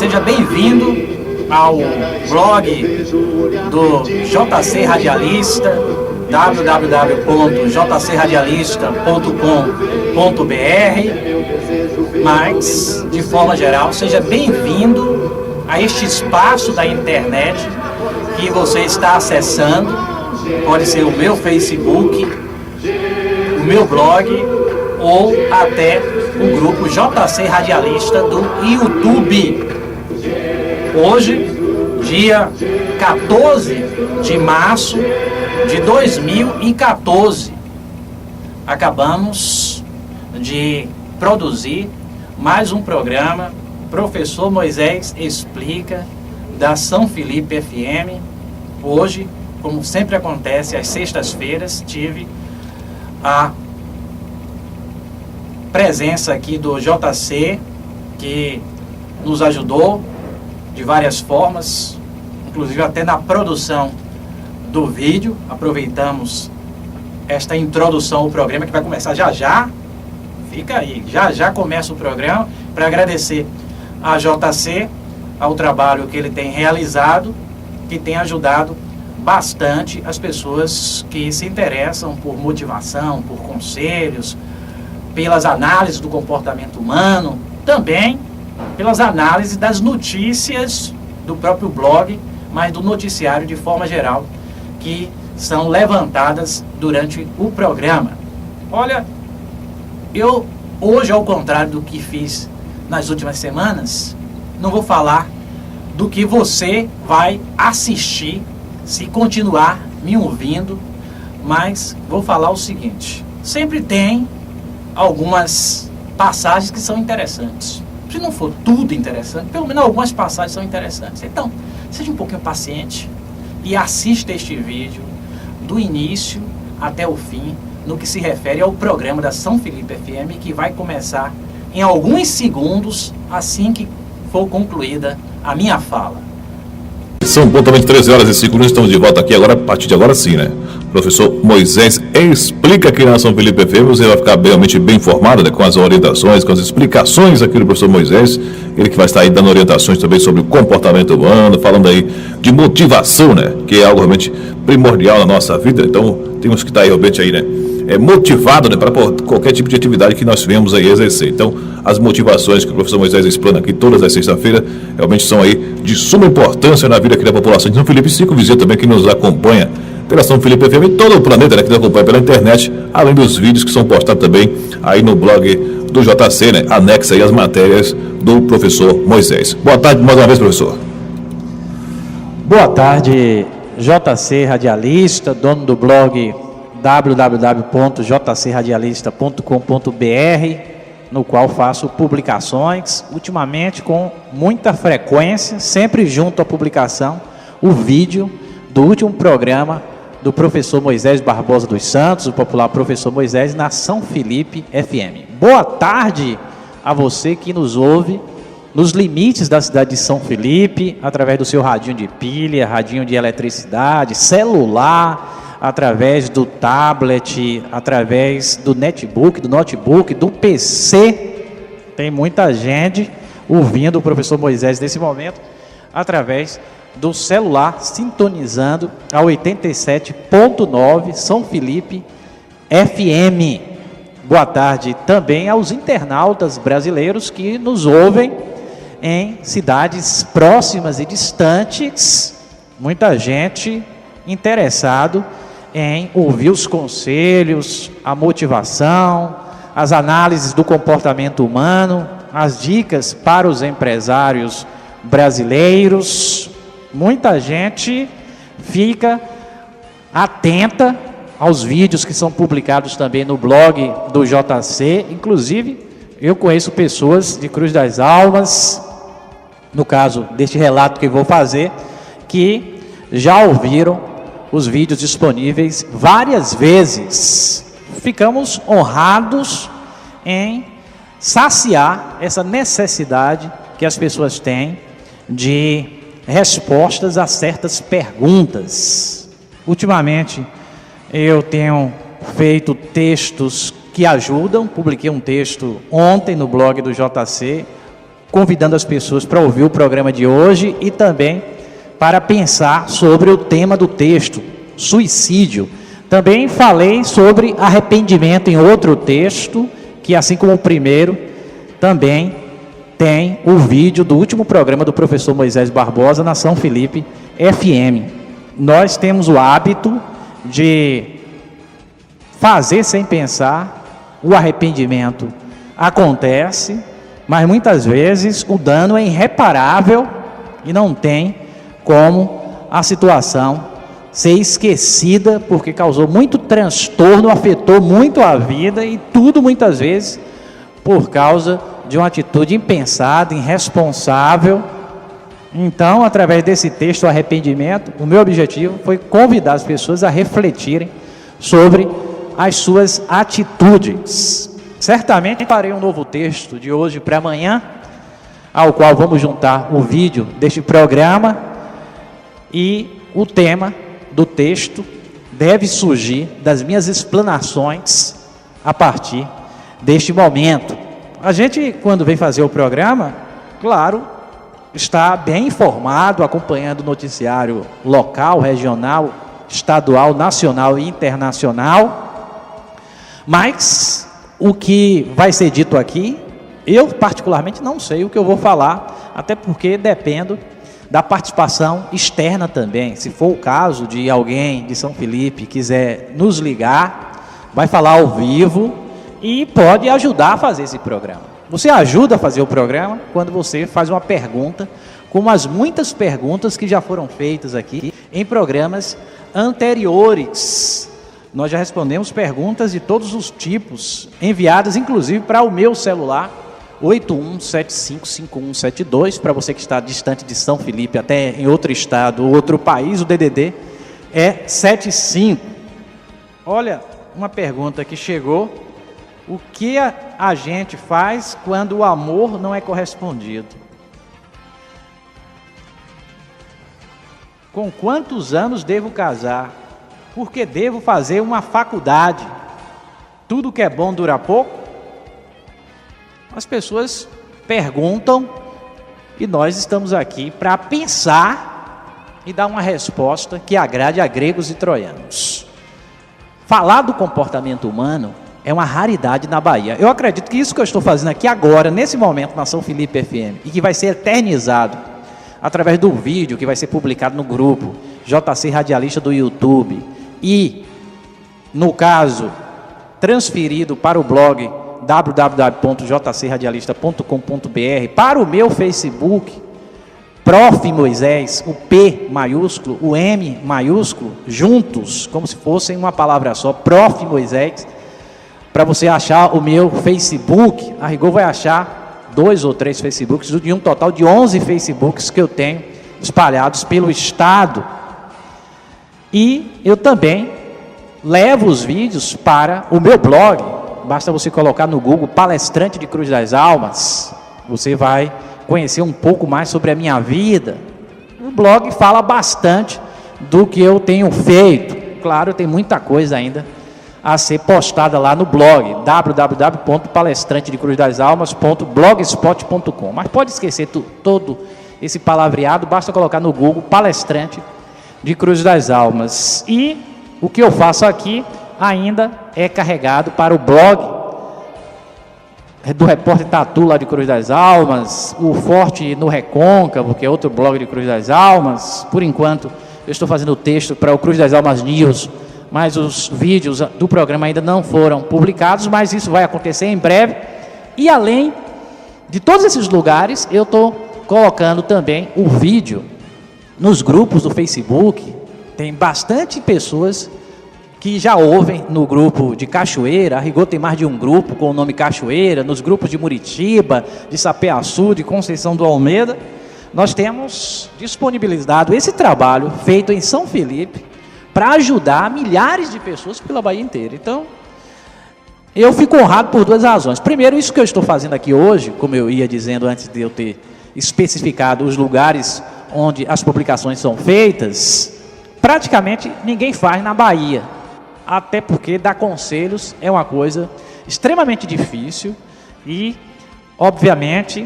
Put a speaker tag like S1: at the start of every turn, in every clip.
S1: seja bem-vindo ao blog do JC Radialista, www.jcradialista.com.br. Mas, de forma geral, seja bem-vindo a este espaço da internet que você está acessando. Pode ser o meu Facebook, o meu blog ou até o grupo JC Radialista do YouTube. Hoje, dia 14 de março de 2014, acabamos de produzir mais um programa, Professor Moisés Explica, da São Felipe FM. Hoje, como sempre acontece, às sextas-feiras, tive a presença aqui do JC, que nos ajudou de várias formas, inclusive até na produção do vídeo. Aproveitamos esta introdução ao programa, que vai começar já já. Fica aí, já já começa o programa, para agradecer a JC, ao trabalho que ele tem realizado, que tem ajudado bastante as pessoas que se interessam por motivação, por conselhos, pelas análises do comportamento humano, também pelas análises das notícias do próprio blog, mas do noticiário de forma geral, que são levantadas durante o programa. Olha, eu hoje, ao contrário do que fiz nas últimas semanas, não vou falar do que você vai assistir se continuar me ouvindo, mas vou falar o seguinte: sempre tem algumas passagens que são interessantes. Se não for tudo interessante, pelo menos algumas passagens são interessantes. Então, seja um pouquinho paciente e assista este vídeo do início até o fim, no que se refere ao programa da São Felipe FM, que vai começar em alguns segundos, assim que for concluída a minha fala.
S2: São pontualmente 13 horas e 5 minutos, estamos de volta aqui agora, a partir de agora sim, né? Professor Moisés Explica aqui na São Felipe FM, você vai ficar realmente bem informado, né, com as orientações, com as explicações aqui do professor Moisés, ele que vai estar aí dando orientações também sobre o comportamento humano, falando aí de motivação, né, que é algo realmente primordial na nossa vida. Então temos que estar aí realmente aí, né, motivado, né, para qualquer tipo de atividade que nós venhamos aí exercer. Então, as motivações que o professor Moisés explana aqui todas as sextas-feiras realmente são aí de suma importância na vida aqui da população de São Felipe, e Cico Vizinho também, que nos acompanha pela São Felipe FM, e todo o planeta, né, que nos acompanha pela internet, além dos vídeos que são postados também aí no blog do JC, né, anexa aí as matérias do professor Moisés. Boa tarde mais uma vez, professor.
S1: Boa tarde, JC Radialista, dono do blog www.jcradialista.com.br, no qual faço publicações, ultimamente com muita frequência, sempre junto à publicação, o vídeo do último programa do professor Moisés Barbosa dos Santos, o popular professor Moisés, na São Felipe FM. Boa tarde a você que nos ouve nos limites da cidade de São Felipe, através do seu radinho de pilha, radinho de eletricidade, celular, através do tablet, através do netbook, do notebook, do PC. Tem muita gente ouvindo o professor Moisés nesse momento, através do celular, sintonizando a 87.9 São Felipe FM. Boa tarde também aos internautas brasileiros que nos ouvem em cidades próximas e distantes. Muita gente interessado em ouvir os conselhos, a motivação, as análises do comportamento humano, as dicas para os empresários brasileiros. Muita gente fica atenta aos vídeos que são publicados também no blog do JC. Inclusive, eu conheço pessoas de Cruz das Almas, no caso deste relato que vou fazer, que já ouviram os vídeos disponíveis várias vezes. Ficamos honrados em saciar essa necessidade que as pessoas têm de respostas a certas perguntas. Ultimamente, eu tenho feito textos que ajudam. Publiquei um texto ontem no blog do JC, convidando as pessoas para ouvir o programa de hoje e também para pensar sobre o tema do texto, suicídio. Também falei sobre arrependimento em outro texto, que assim como o primeiro, também tem o vídeo do último programa do professor Moisés Barbosa na São Felipe FM. Nós temos o hábito de fazer sem pensar, o arrependimento acontece, mas muitas vezes o dano é irreparável e não tem como a situação ser esquecida, porque causou muito transtorno, afetou muito a vida e tudo muitas vezes por causa de uma atitude impensada, irresponsável. Então, através desse texto, o arrependimento, o meu objetivo foi convidar as pessoas a refletirem sobre as suas atitudes. Certamente farei um novo texto de hoje para amanhã, ao qual vamos juntar o vídeo deste programa, e o tema do texto deve surgir das minhas explanações a partir deste momento. A gente, quando vem fazer o programa, claro, está bem informado, acompanhando o noticiário local, regional, estadual, nacional e internacional, mas o que vai ser dito aqui, eu particularmente não sei o que eu vou falar, até porque dependo da participação externa também. Se for o caso de alguém de São Felipe quiser nos ligar, vai falar ao vivo e pode ajudar a fazer esse programa. Você ajuda a fazer o programa quando você faz uma pergunta, como as muitas perguntas que já foram feitas aqui em programas anteriores. Nós já respondemos perguntas de todos os tipos, enviadas inclusive para o meu celular, 81755172, para você que está distante de São Felipe, até em outro estado, outro país, o DDD é 75. Olha, uma pergunta que chegou: o que a gente faz quando o amor não é correspondido? Com quantos anos devo casar? Por que devo fazer uma faculdade? Tudo que é bom dura pouco? As pessoas perguntam e nós estamos aqui para pensar e dar uma resposta que agrade a gregos e troianos. Falar do comportamento humano é uma raridade na Bahia. Eu acredito que isso que eu estou fazendo aqui agora, nesse momento, na São Felipe FM, e que vai ser eternizado através do vídeo que vai ser publicado no grupo JC Radialista do YouTube e, no caso, transferido para o blog www.jcradialista.com.br, para o meu Facebook, Prof. Moisés, o P maiúsculo, o M maiúsculo, juntos, como se fossem uma palavra só, Prof. Moisés, para você achar o meu Facebook. A rigor vai achar 2 ou 3 Facebooks, de um total de 11 Facebooks que eu tenho espalhados pelo estado. E eu também levo os vídeos para o meu blog. Basta você colocar no Google Palestrante de Cruz das Almas, você vai conhecer um pouco mais sobre a minha vida. O blog fala bastante do que eu tenho feito. Claro, tem muita coisa ainda a ser postada lá no blog www.palestrantedecruzdalmas.blogspot.com. Mas pode esquecer todo esse palavreado, basta colocar no Google Palestrante de Cruz das Almas. E o que eu faço aqui ainda é carregado para o blog do Repórter Tatu lá de Cruz das Almas, o Forte no Recôncavo, que é outro blog de Cruz das Almas. Por enquanto, eu estou fazendo o texto para o Cruz das Almas News, mas os vídeos do programa ainda não foram publicados, mas isso vai acontecer em breve. E além de todos esses lugares, eu estou colocando também o vídeo nos grupos do Facebook. Tem bastante pessoas que já ouvem no grupo de Cachoeira. A rigor tem mais de um grupo com o nome Cachoeira, nos grupos de Muritiba, de Sapeaçu, de Conceição do Almeida. Nós temos disponibilizado esse trabalho feito em São Felipe para ajudar milhares de pessoas pela Bahia inteira. Então, eu fico honrado por 2 razões. Primeiro, isso que eu estou fazendo aqui hoje, como eu ia dizendo antes de eu ter especificado os lugares onde as publicações são feitas, praticamente ninguém faz na Bahia. Até porque dar conselhos é uma coisa extremamente difícil e, obviamente,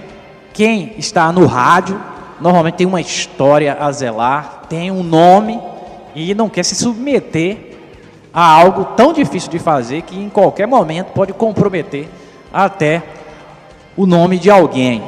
S1: quem está no rádio normalmente tem uma história a zelar, tem um nome e não quer se submeter a algo tão difícil de fazer que em qualquer momento pode comprometer até o nome de alguém.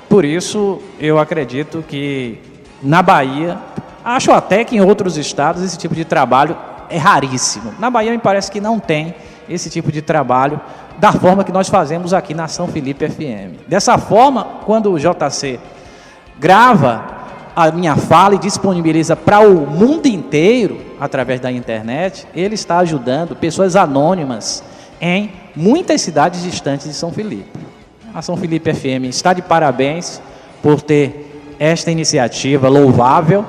S1: Por isso, eu acredito que na Bahia, acho até que em outros estados esse tipo de trabalho é raríssimo. Na Bahia me parece que não tem esse tipo de trabalho da forma que nós fazemos aqui na São Felipe FM. Dessa forma, quando o JC grava a minha fala e disponibiliza para o mundo inteiro através da internet, ele está ajudando pessoas anônimas em muitas cidades distantes de São Felipe. A São Felipe FM está de parabéns por ter esta iniciativa louvável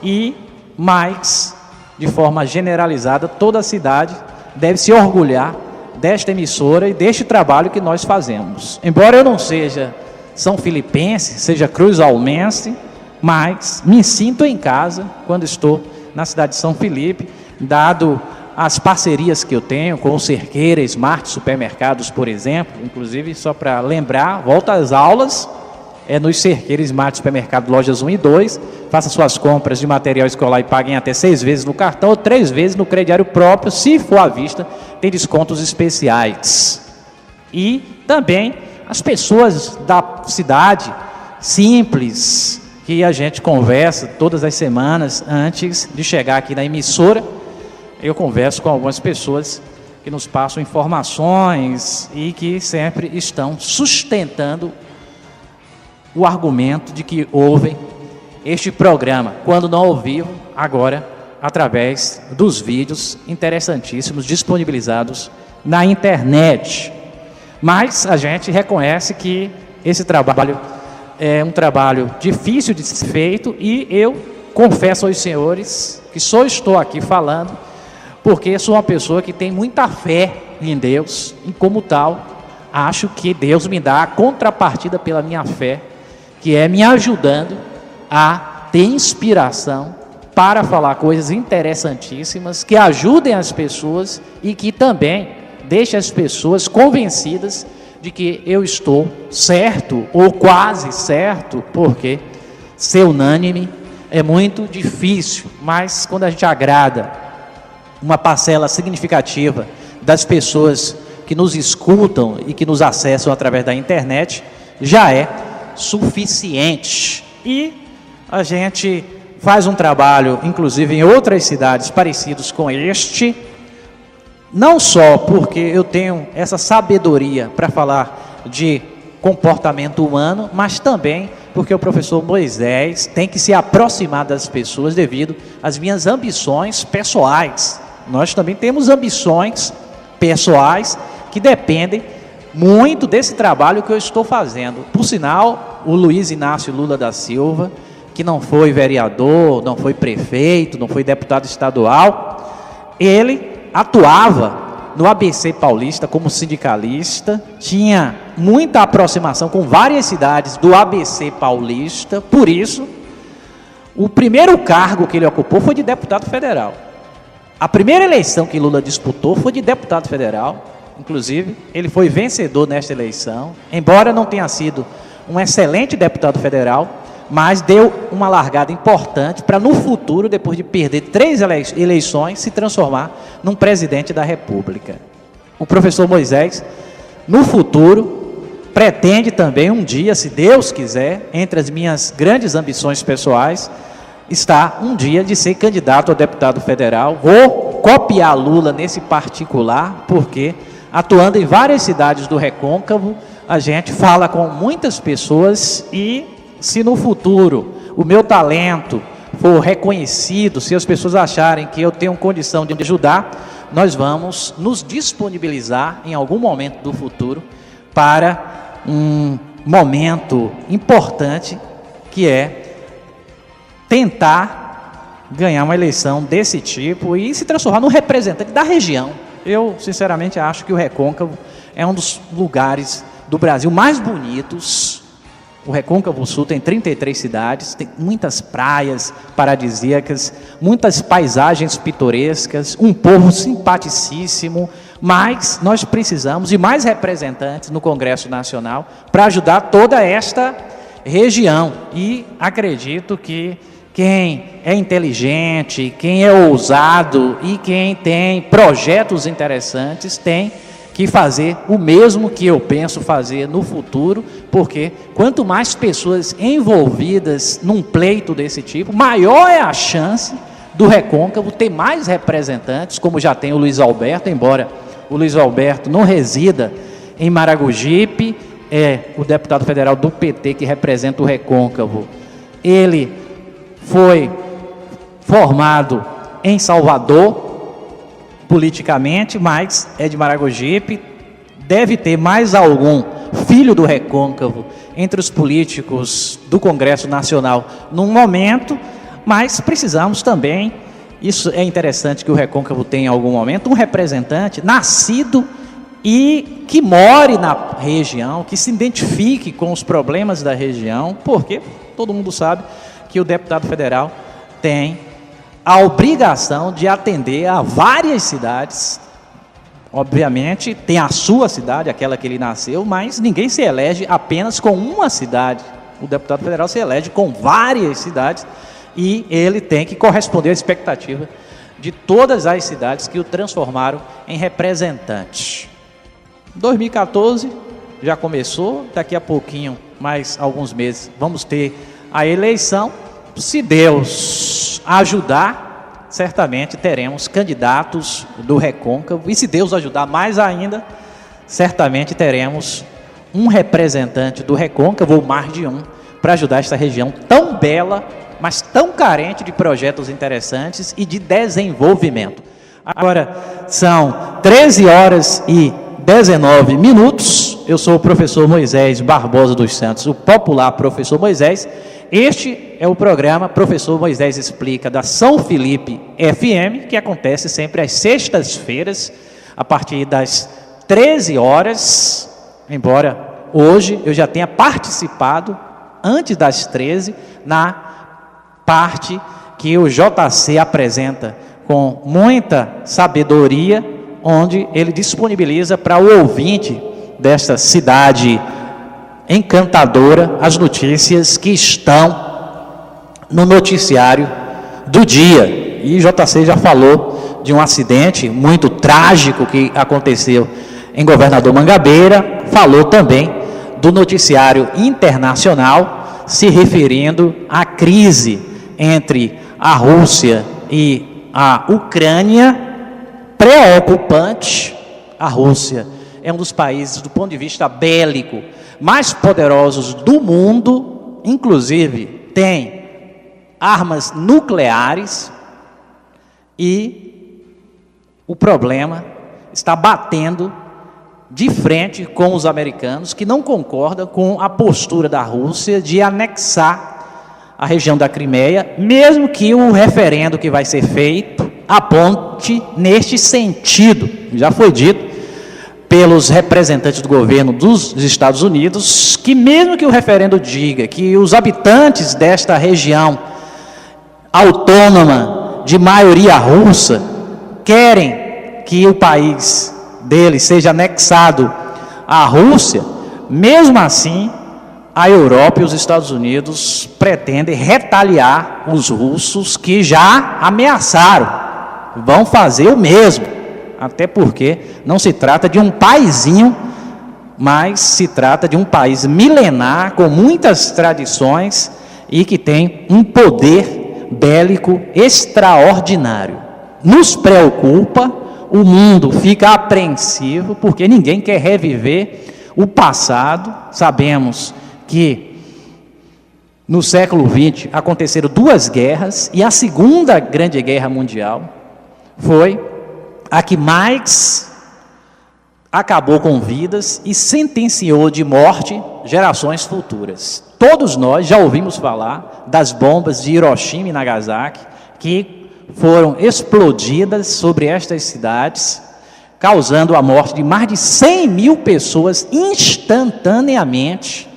S1: e, mais, de forma generalizada, toda a cidade deve se orgulhar desta emissora e deste trabalho que nós fazemos. Embora eu não seja são filipense, seja cruzalmense, mas me sinto em casa quando estou na cidade de São Felipe, dado as parcerias que eu tenho com o Cerqueira, Smart Supermercados, por exemplo. Inclusive, só para lembrar, volta às aulas, nos Cerqueira, Smart Supermercado, lojas 1 e 2, faça suas compras de material escolar e paguem até 6 vezes no cartão ou 3 vezes no crediário próprio, se for à vista, tem descontos especiais. E também as pessoas da cidade, simples, que a gente conversa todas as semanas antes de chegar aqui na emissora, eu converso com algumas pessoas que nos passam informações e que sempre estão sustentando o argumento de que ouvem este programa, quando não ao vivo, agora através dos vídeos interessantíssimos disponibilizados na internet. Mas a gente reconhece que esse trabalho é um trabalho difícil de ser feito e eu confesso aos senhores que só estou aqui falando porque sou uma pessoa que tem muita fé em Deus e, como tal, acho que Deus me dá a contrapartida pela minha fé, que é me ajudando a ter inspiração para falar coisas interessantíssimas, que ajudem as pessoas e que também deixem as pessoas convencidas de que eu estou certo ou quase certo, porque ser unânime é muito difícil, mas quando a gente agrada uma parcela significativa das pessoas que nos escutam e que nos acessam através da internet, já é suficiente. E a gente faz um trabalho, inclusive em outras cidades parecidos com este, não só porque eu tenho essa sabedoria para falar de comportamento humano, mas também porque o professor Moisés tem que se aproximar das pessoas devido às minhas ambições pessoais. Nós também temos ambições pessoais que dependem muito desse trabalho que eu estou fazendo. Por sinal, o Luiz Inácio Lula da Silva, que não foi vereador, não foi prefeito, não foi deputado estadual, ele atuava no ABC Paulista como sindicalista, tinha muita aproximação com várias cidades do ABC Paulista, por isso, o primeiro cargo que ele ocupou foi de deputado federal. A primeira eleição que Lula disputou foi de deputado federal, inclusive ele foi vencedor nesta eleição, embora não tenha sido um excelente deputado federal, mas deu uma largada importante para no futuro, depois de perder 3 eleições, se transformar num presidente da República. O professor Moisés, no futuro, pretende também um dia, se Deus quiser, entre as minhas grandes ambições pessoais, está um dia de ser candidato a deputado federal. Vou copiar Lula nesse particular, porque atuando em várias cidades do Recôncavo, a gente fala com muitas pessoas e se no futuro o meu talento for reconhecido, se as pessoas acharem que eu tenho condição de ajudar, nós vamos nos disponibilizar em algum momento do futuro para um momento importante, que é tentar ganhar uma eleição desse tipo e se transformar no representante da região. Eu, sinceramente, acho que o Recôncavo é um dos lugares do Brasil mais bonitos. O Recôncavo Sul tem 33 cidades, tem muitas praias paradisíacas, muitas paisagens pitorescas, um povo simpaticíssimo, mas nós precisamos de mais representantes no Congresso Nacional para ajudar toda esta região. E acredito que quem é inteligente, quem é ousado e quem tem projetos interessantes tem que fazer o mesmo que eu penso fazer no futuro, porque quanto mais pessoas envolvidas num pleito desse tipo, maior é a chance do Recôncavo ter mais representantes, como já tem o Luiz Alberto, embora o Luiz Alberto não resida em Maragogipe, é o deputado federal do PT que representa o Recôncavo. Ele foi formado em Salvador, politicamente, mas é de Maragogipe. Deve ter mais algum filho do Recôncavo entre os políticos do Congresso Nacional num momento, mas precisamos também, isso é interessante que o Recôncavo tenha em algum momento, um representante nascido e que more na região, que se identifique com os problemas da região, porque todo mundo sabe que o deputado federal tem a obrigação de atender a várias cidades. Obviamente tem a sua cidade, aquela que ele nasceu, mas ninguém se elege apenas com uma cidade. O deputado federal se elege com várias cidades e ele tem que corresponder à expectativa de todas as cidades que o transformaram em representante. 2014 já começou, daqui a pouquinho, mais alguns meses, vamos ter a eleição. Se Deus ajudar, certamente teremos candidatos do Recôncavo, e se Deus ajudar mais ainda, certamente teremos um representante do Recôncavo, ou mais de um, para ajudar esta região tão bela, mas tão carente de projetos interessantes e de desenvolvimento. Agora, são 13h19. Eu sou o professor Moisés Barbosa dos Santos, o popular professor Moisés. Este é o programa Professor Moisés Explica, da São Felipe FM, que acontece sempre às sextas-feiras, a partir das 13 horas, embora hoje eu já tenha participado, antes das 13, na parte que o JC apresenta com muita sabedoria, onde ele disponibiliza para o ouvinte desta cidade encantadora as notícias que estão no noticiário do dia. E JC já falou de um acidente muito trágico que aconteceu em Governador Mangabeira, falou também do noticiário internacional, se referindo à crise entre a Rússia e a Ucrânia, preocupante. A Rússia é um dos países, do ponto de vista bélico, mais poderosos do mundo, inclusive tem armas nucleares, e o problema está batendo de frente com os americanos, que não concordam com a postura da Rússia de anexar a região da Crimeia, mesmo que o referendo que vai ser feito aponte neste sentido. Já foi dito pelos representantes do governo dos Estados Unidos, que mesmo que o referendo diga que os habitantes desta região autônoma de maioria russa querem que o país deles seja anexado à Rússia, mesmo assim a Europa e os Estados Unidos pretendem retaliar os russos, que já ameaçaram, vão fazer o mesmo. Até porque não se trata de um paizinho, mas se trata de um país milenar, com muitas tradições e que tem um poder bélico extraordinário. Nos preocupa, o mundo fica apreensivo, porque ninguém quer reviver o passado. Sabemos que no século XX aconteceram 2 guerras, e a Segunda Grande Guerra Mundial foi a que mais acabou com vidas e sentenciou de morte gerações futuras. Todos nós já ouvimos falar das bombas de Hiroshima e Nagasaki, que foram explodidas sobre estas cidades, causando a morte de mais de 100 mil pessoas instantaneamente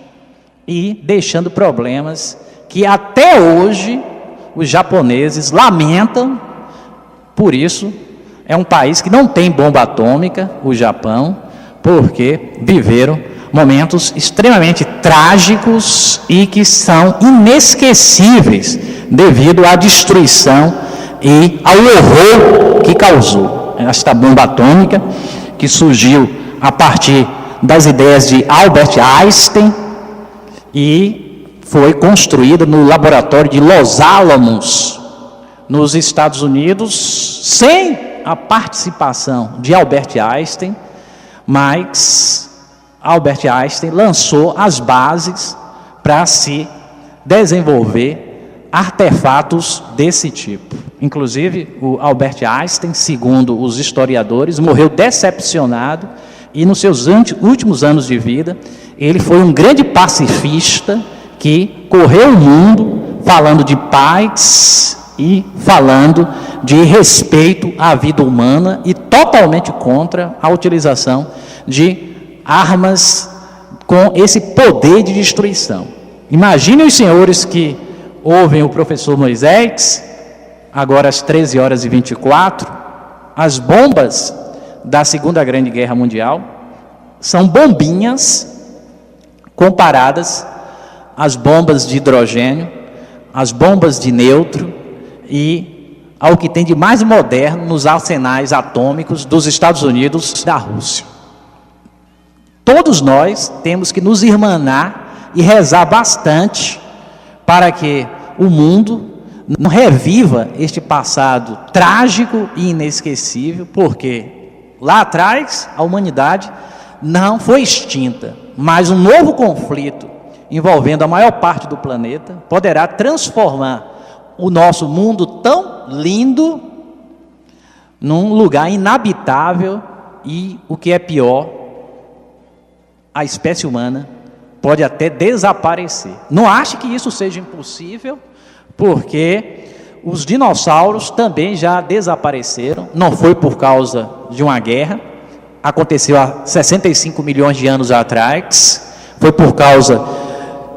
S1: e deixando problemas que até hoje os japoneses lamentam. Por isso, é um país que não tem bomba atômica, o Japão, porque viveram momentos extremamente trágicos e que são inesquecíveis devido à destruição e ao horror que causou esta bomba atômica, que surgiu a partir das ideias de Albert Einstein e foi construída no laboratório de Los Alamos, nos Estados Unidos, sem a participação de Albert Einstein, mas Albert Einstein lançou as bases para se desenvolver artefatos desse tipo. Inclusive, o Albert Einstein, segundo os historiadores, morreu decepcionado e nos seus últimos anos de vida, ele foi um grande pacifista que correu o mundo falando de paz e falando de respeito à vida humana e totalmente contra a utilização de armas com esse poder de destruição. Imaginem os senhores que ouvem o professor Moisés, agora às 13h24, as bombas da Segunda Grande Guerra Mundial são bombinhas comparadas às bombas de hidrogênio, às bombas de nêutron e ao que tem de mais moderno nos arsenais atômicos dos Estados Unidos e da Rússia. Todos nós temos que nos irmanar e rezar bastante para que o mundo não reviva este passado trágico e inesquecível, porque lá atrás a humanidade não foi extinta, mas um novo conflito envolvendo a maior parte do planeta poderá transformar o nosso mundo tão lindo num lugar inabitável e, o que é pior, a espécie humana pode até desaparecer. Não ache que isso seja impossível, porque os dinossauros também já desapareceram, não foi por causa de uma guerra, aconteceu há 65 milhões de anos atrás, foi por causa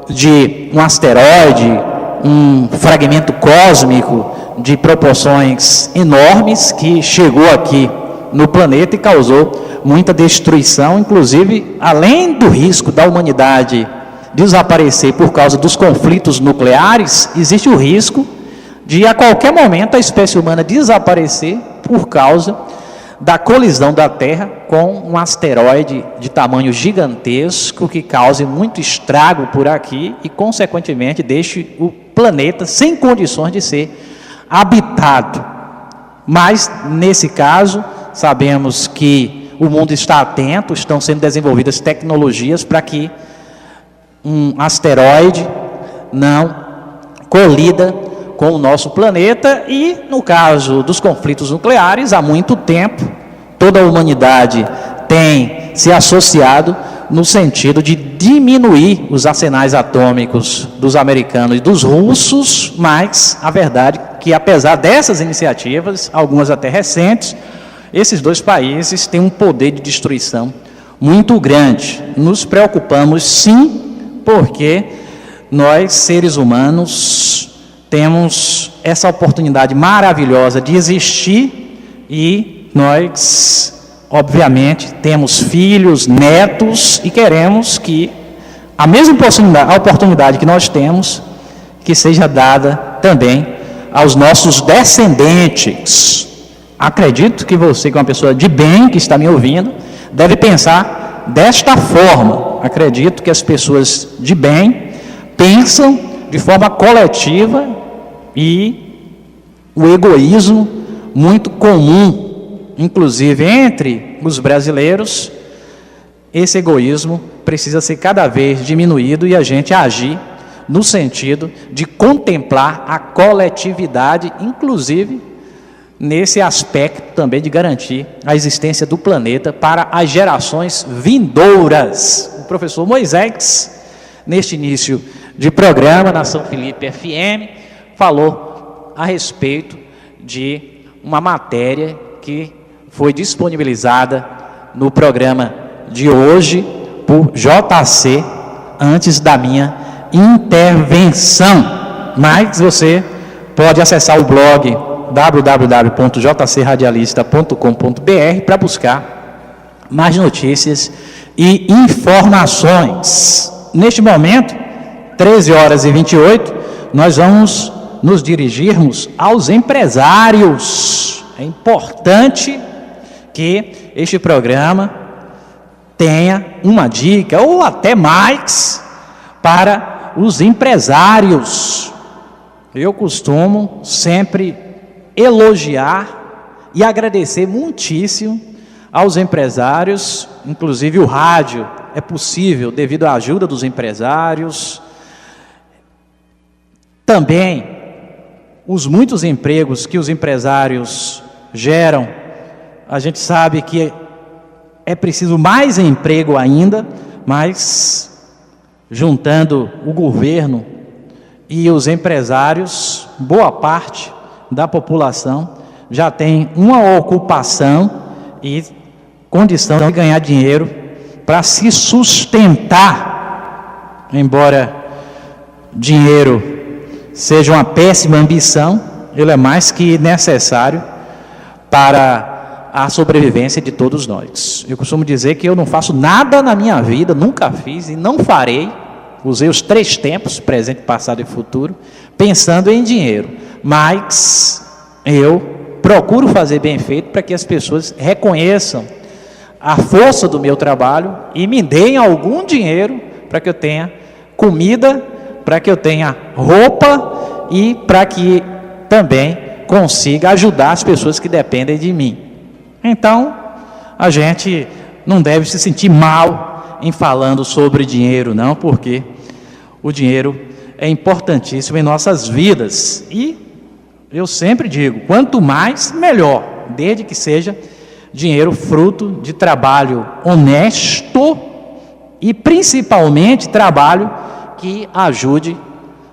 S1: de um asteroide, um fragmento cósmico de proporções enormes que chegou aqui no planeta e causou muita destruição, inclusive, além do risco da humanidade desaparecer por causa dos conflitos nucleares, existe o risco de a qualquer momento a espécie humana desaparecer por causa da colisão da Terra com um asteroide de tamanho gigantesco que cause muito estrago por aqui e, consequentemente, deixe o planeta sem condições de ser habitado. Mas, nesse caso, sabemos que o mundo está atento, estão sendo desenvolvidas tecnologias para que um asteroide não colida com o nosso planeta e, no caso dos conflitos nucleares, há muito tempo, toda a humanidade tem se associado no sentido de diminuir os arsenais atômicos dos americanos e dos russos, mas a verdade é que, apesar dessas iniciativas, algumas até recentes, esses dois países têm um poder de destruição muito grande. Nos preocupamos, sim, porque nós, seres humanos, temos essa oportunidade maravilhosa de existir e nós, obviamente, temos filhos, netos e queremos que a mesma oportunidade que nós temos, que seja dada também aos nossos descendentes. Acredito que você, que é uma pessoa de bem, que está me ouvindo, deve pensar desta forma. Acredito que as pessoas de bem pensam de forma coletiva e o egoísmo muito comum, inclusive entre os brasileiros, esse egoísmo precisa ser cada vez diminuído e a gente agir no sentido de contemplar a coletividade, inclusive nesse aspecto também de garantir a existência do planeta para as gerações vindouras. O professor Moisés, neste início de programa na São Felipe FM, falou a respeito de uma matéria que foi disponibilizada no programa de hoje por JC, antes da minha intervenção. Mas você pode acessar o blog www.jcradialista.com.br para buscar mais notícias e informações. Neste momento, 13h28, nós vamos nos dirigirmos aos empresários. É importante que este programa tenha uma dica, ou até mais, para os empresários. Eu costumo sempre elogiar e agradecer muitíssimo aos empresários, inclusive o rádio é possível devido à ajuda dos empresários. Também os muitos empregos que os empresários geram, a gente sabe que é preciso mais emprego ainda, mas juntando o governo e os empresários, boa parte da população já tem uma ocupação e condição de ganhar dinheiro para se sustentar. Embora dinheiro seja uma péssima ambição, ele é mais que necessário para a sobrevivência de todos nós. Eu costumo dizer que eu não faço nada na minha vida, nunca fiz e não farei, usei os 3 tempos, presente, passado e futuro, pensando em dinheiro, mas eu procuro fazer bem feito para que as pessoas reconheçam a força do meu trabalho e me deem algum dinheiro para que eu tenha comida, para que eu tenha roupa e para que também consiga ajudar as pessoas que dependem de mim. Então, a gente não deve se sentir mal em falando sobre dinheiro, não, porque o dinheiro é importantíssimo em nossas vidas. E eu sempre digo, quanto mais, melhor, desde que seja dinheiro fruto de trabalho honesto e principalmente trabalho que ajude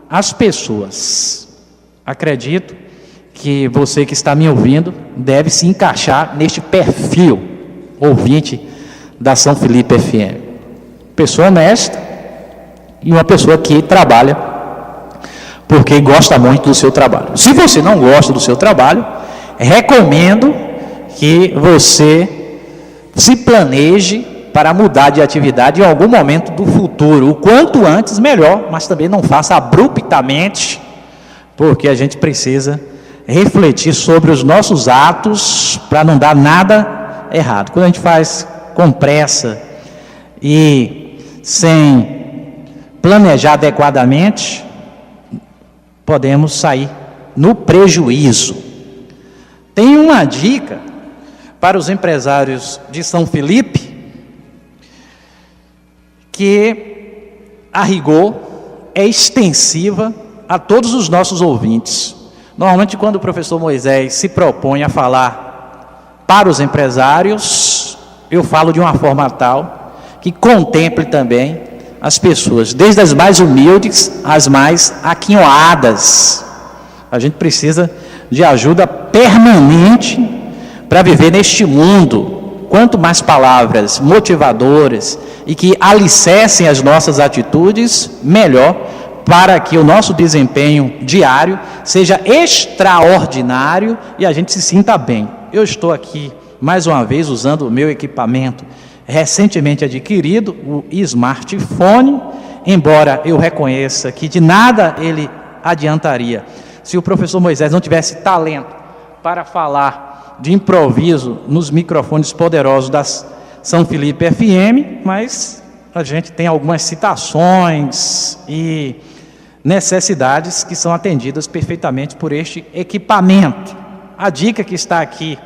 S1: as pessoas. Acredito que você que está me ouvindo deve se encaixar neste perfil ouvinte da São Felipe FM. Pessoa honesta e uma pessoa que trabalha porque gosta muito do seu trabalho. Se você não gosta do seu trabalho, recomendo que você se planeje para mudar de atividade em algum momento do futuro, o quanto antes melhor, mas também não faça abruptamente, porque a gente precisa refletir sobre os nossos atos para não dar nada errado. Quando a gente faz com pressa e sem planejar adequadamente, podemos sair no prejuízo. Tem uma dica para os empresários de São Felipe, que a rigor é extensiva a todos os nossos ouvintes. Normalmente, quando o professor Moisés se propõe a falar para os empresários, eu falo de uma forma tal que contemple também as pessoas, desde as mais humildes às mais aquinhoadas. A gente precisa de ajuda permanente para viver neste mundo. Quanto mais palavras motivadoras e que alicercem as nossas atitudes, melhor, para que o nosso desempenho diário seja extraordinário e a gente se sinta bem. Eu estou aqui, mais uma vez, usando o meu equipamento recentemente adquirido, o smartphone, embora eu reconheça que de nada ele adiantaria se o professor Moisés não tivesse talento para falar de improviso nos microfones poderosos da São Felipe FM, mas a gente tem algumas citações e necessidades que são atendidas perfeitamente por este equipamento. A dica que está aqui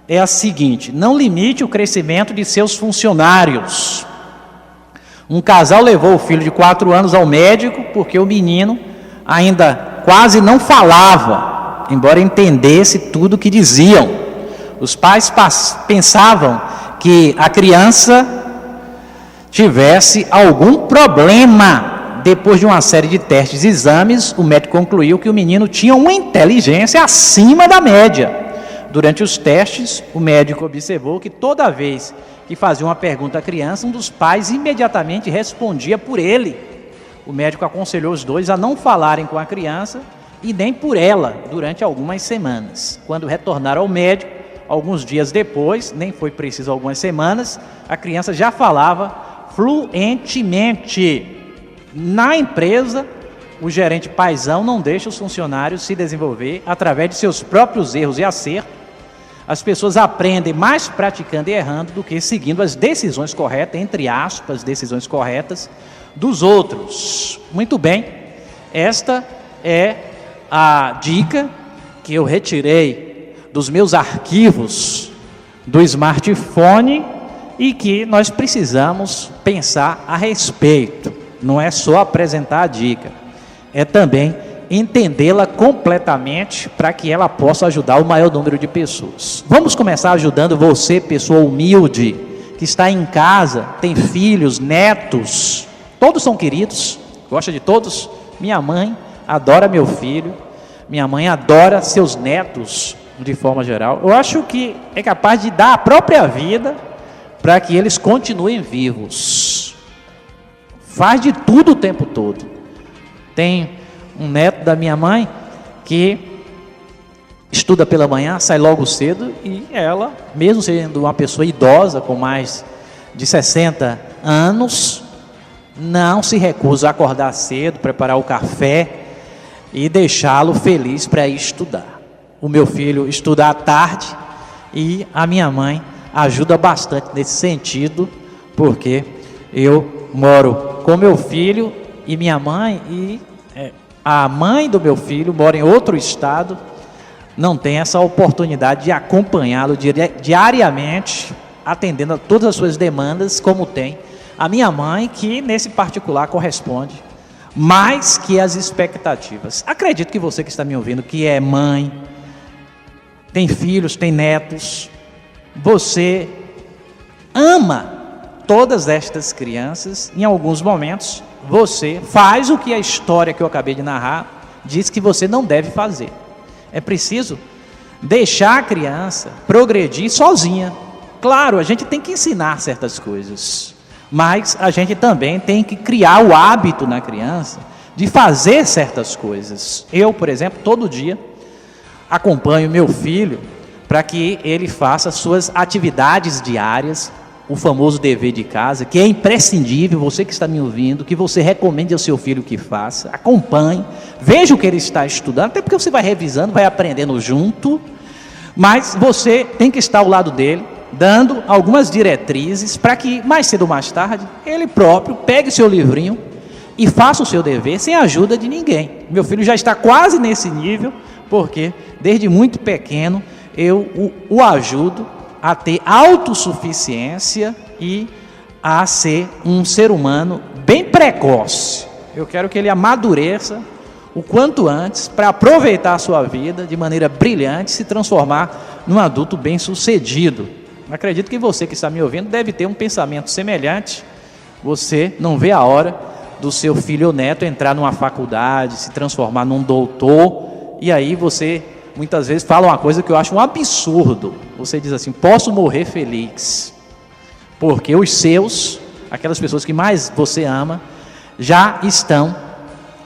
S1: é a seguinte: não limite o crescimento de seus funcionários. Um casal levou o filho de 4 anos ao médico porque o menino ainda quase não falava, embora entendesse tudo o que diziam. Os pais pensavam que a criança tivesse algum problema. Depois de uma série de testes e exames, o médico concluiu que o menino tinha uma inteligência acima da média. Durante os testes, o médico observou que toda vez que fazia uma pergunta à criança, um dos pais imediatamente respondia por ele. O médico aconselhou os dois a não falarem com a criança e nem por ela durante algumas semanas. Quando retornaram ao médico, alguns dias depois, nem foi preciso algumas semanas, a criança já falava fluentemente. Na empresa, o gerente paizão não deixa os funcionários se desenvolver através de seus próprios erros e acertos. As pessoas aprendem mais praticando e errando do que seguindo as decisões corretas, entre aspas, decisões corretas dos outros. Muito bem, esta é a dica que eu retirei dos meus arquivos do smartphone e que nós precisamos pensar a respeito. Não é só apresentar a dica, é também entendê-la completamente para que ela possa ajudar o maior número de pessoas. Vamos começar ajudando você, pessoa humilde, que está em casa, tem filhos, netos, todos são queridos, gosta de todos. Minha mãe adora meu filho, minha mãe adora seus netos, de forma geral. Eu acho que é capaz de dar a própria vida para que eles continuem vivos. Faz de tudo o tempo todo. Tem um neto da minha mãe que estuda pela manhã, sai logo cedo, e ela, mesmo sendo uma pessoa idosa, com mais de 60 anos, não se recusa a acordar cedo, preparar o café e deixá-lo feliz para ir estudar. O meu filho estuda à tarde e a minha mãe ajuda bastante nesse sentido, porque eu moro com meu filho e minha mãe, e a mãe do meu filho mora em outro estado, não tem essa oportunidade de acompanhá-lo diariamente, atendendo a todas as suas demandas, como tem a minha mãe, que nesse particular corresponde mais que as expectativas. Acredito que você que está me ouvindo, que é mãe, tem filhos, tem netos, você ama todas estas crianças. Em alguns momentos você faz o que a história que eu acabei de narrar diz que você não deve fazer. É preciso deixar a criança progredir sozinha. Claro, a gente tem que ensinar certas coisas, mas a gente também tem que criar o hábito na criança de fazer certas coisas. Eu, por exemplo, todo dia acompanho meu filho para que ele faça suas atividades diárias, o famoso dever de casa, que é imprescindível. Você que está me ouvindo, que você recomende ao seu filho que faça, acompanhe, veja o que ele está estudando, até porque você vai revisando, vai aprendendo junto, mas você tem que estar ao lado dele, dando algumas diretrizes, para que mais cedo ou mais tarde, ele próprio pegue o seu livrinho e faça o seu dever sem a ajuda de ninguém. Meu filho já está quase nesse nível, porque desde muito pequeno eu o ajudo a ter autossuficiência e a ser um ser humano bem precoce. Eu quero que ele amadureça o quanto antes para aproveitar a sua vida de maneira brilhante e se transformar num adulto bem-sucedido. Acredito que você que está me ouvindo deve ter um pensamento semelhante. Você não vê a hora do seu filho ou neto entrar numa faculdade, se transformar num doutor, e aí você muitas vezes fala uma coisa que eu acho um absurdo. Você diz assim: posso morrer feliz, porque os seus, aquelas pessoas que mais você ama, já estão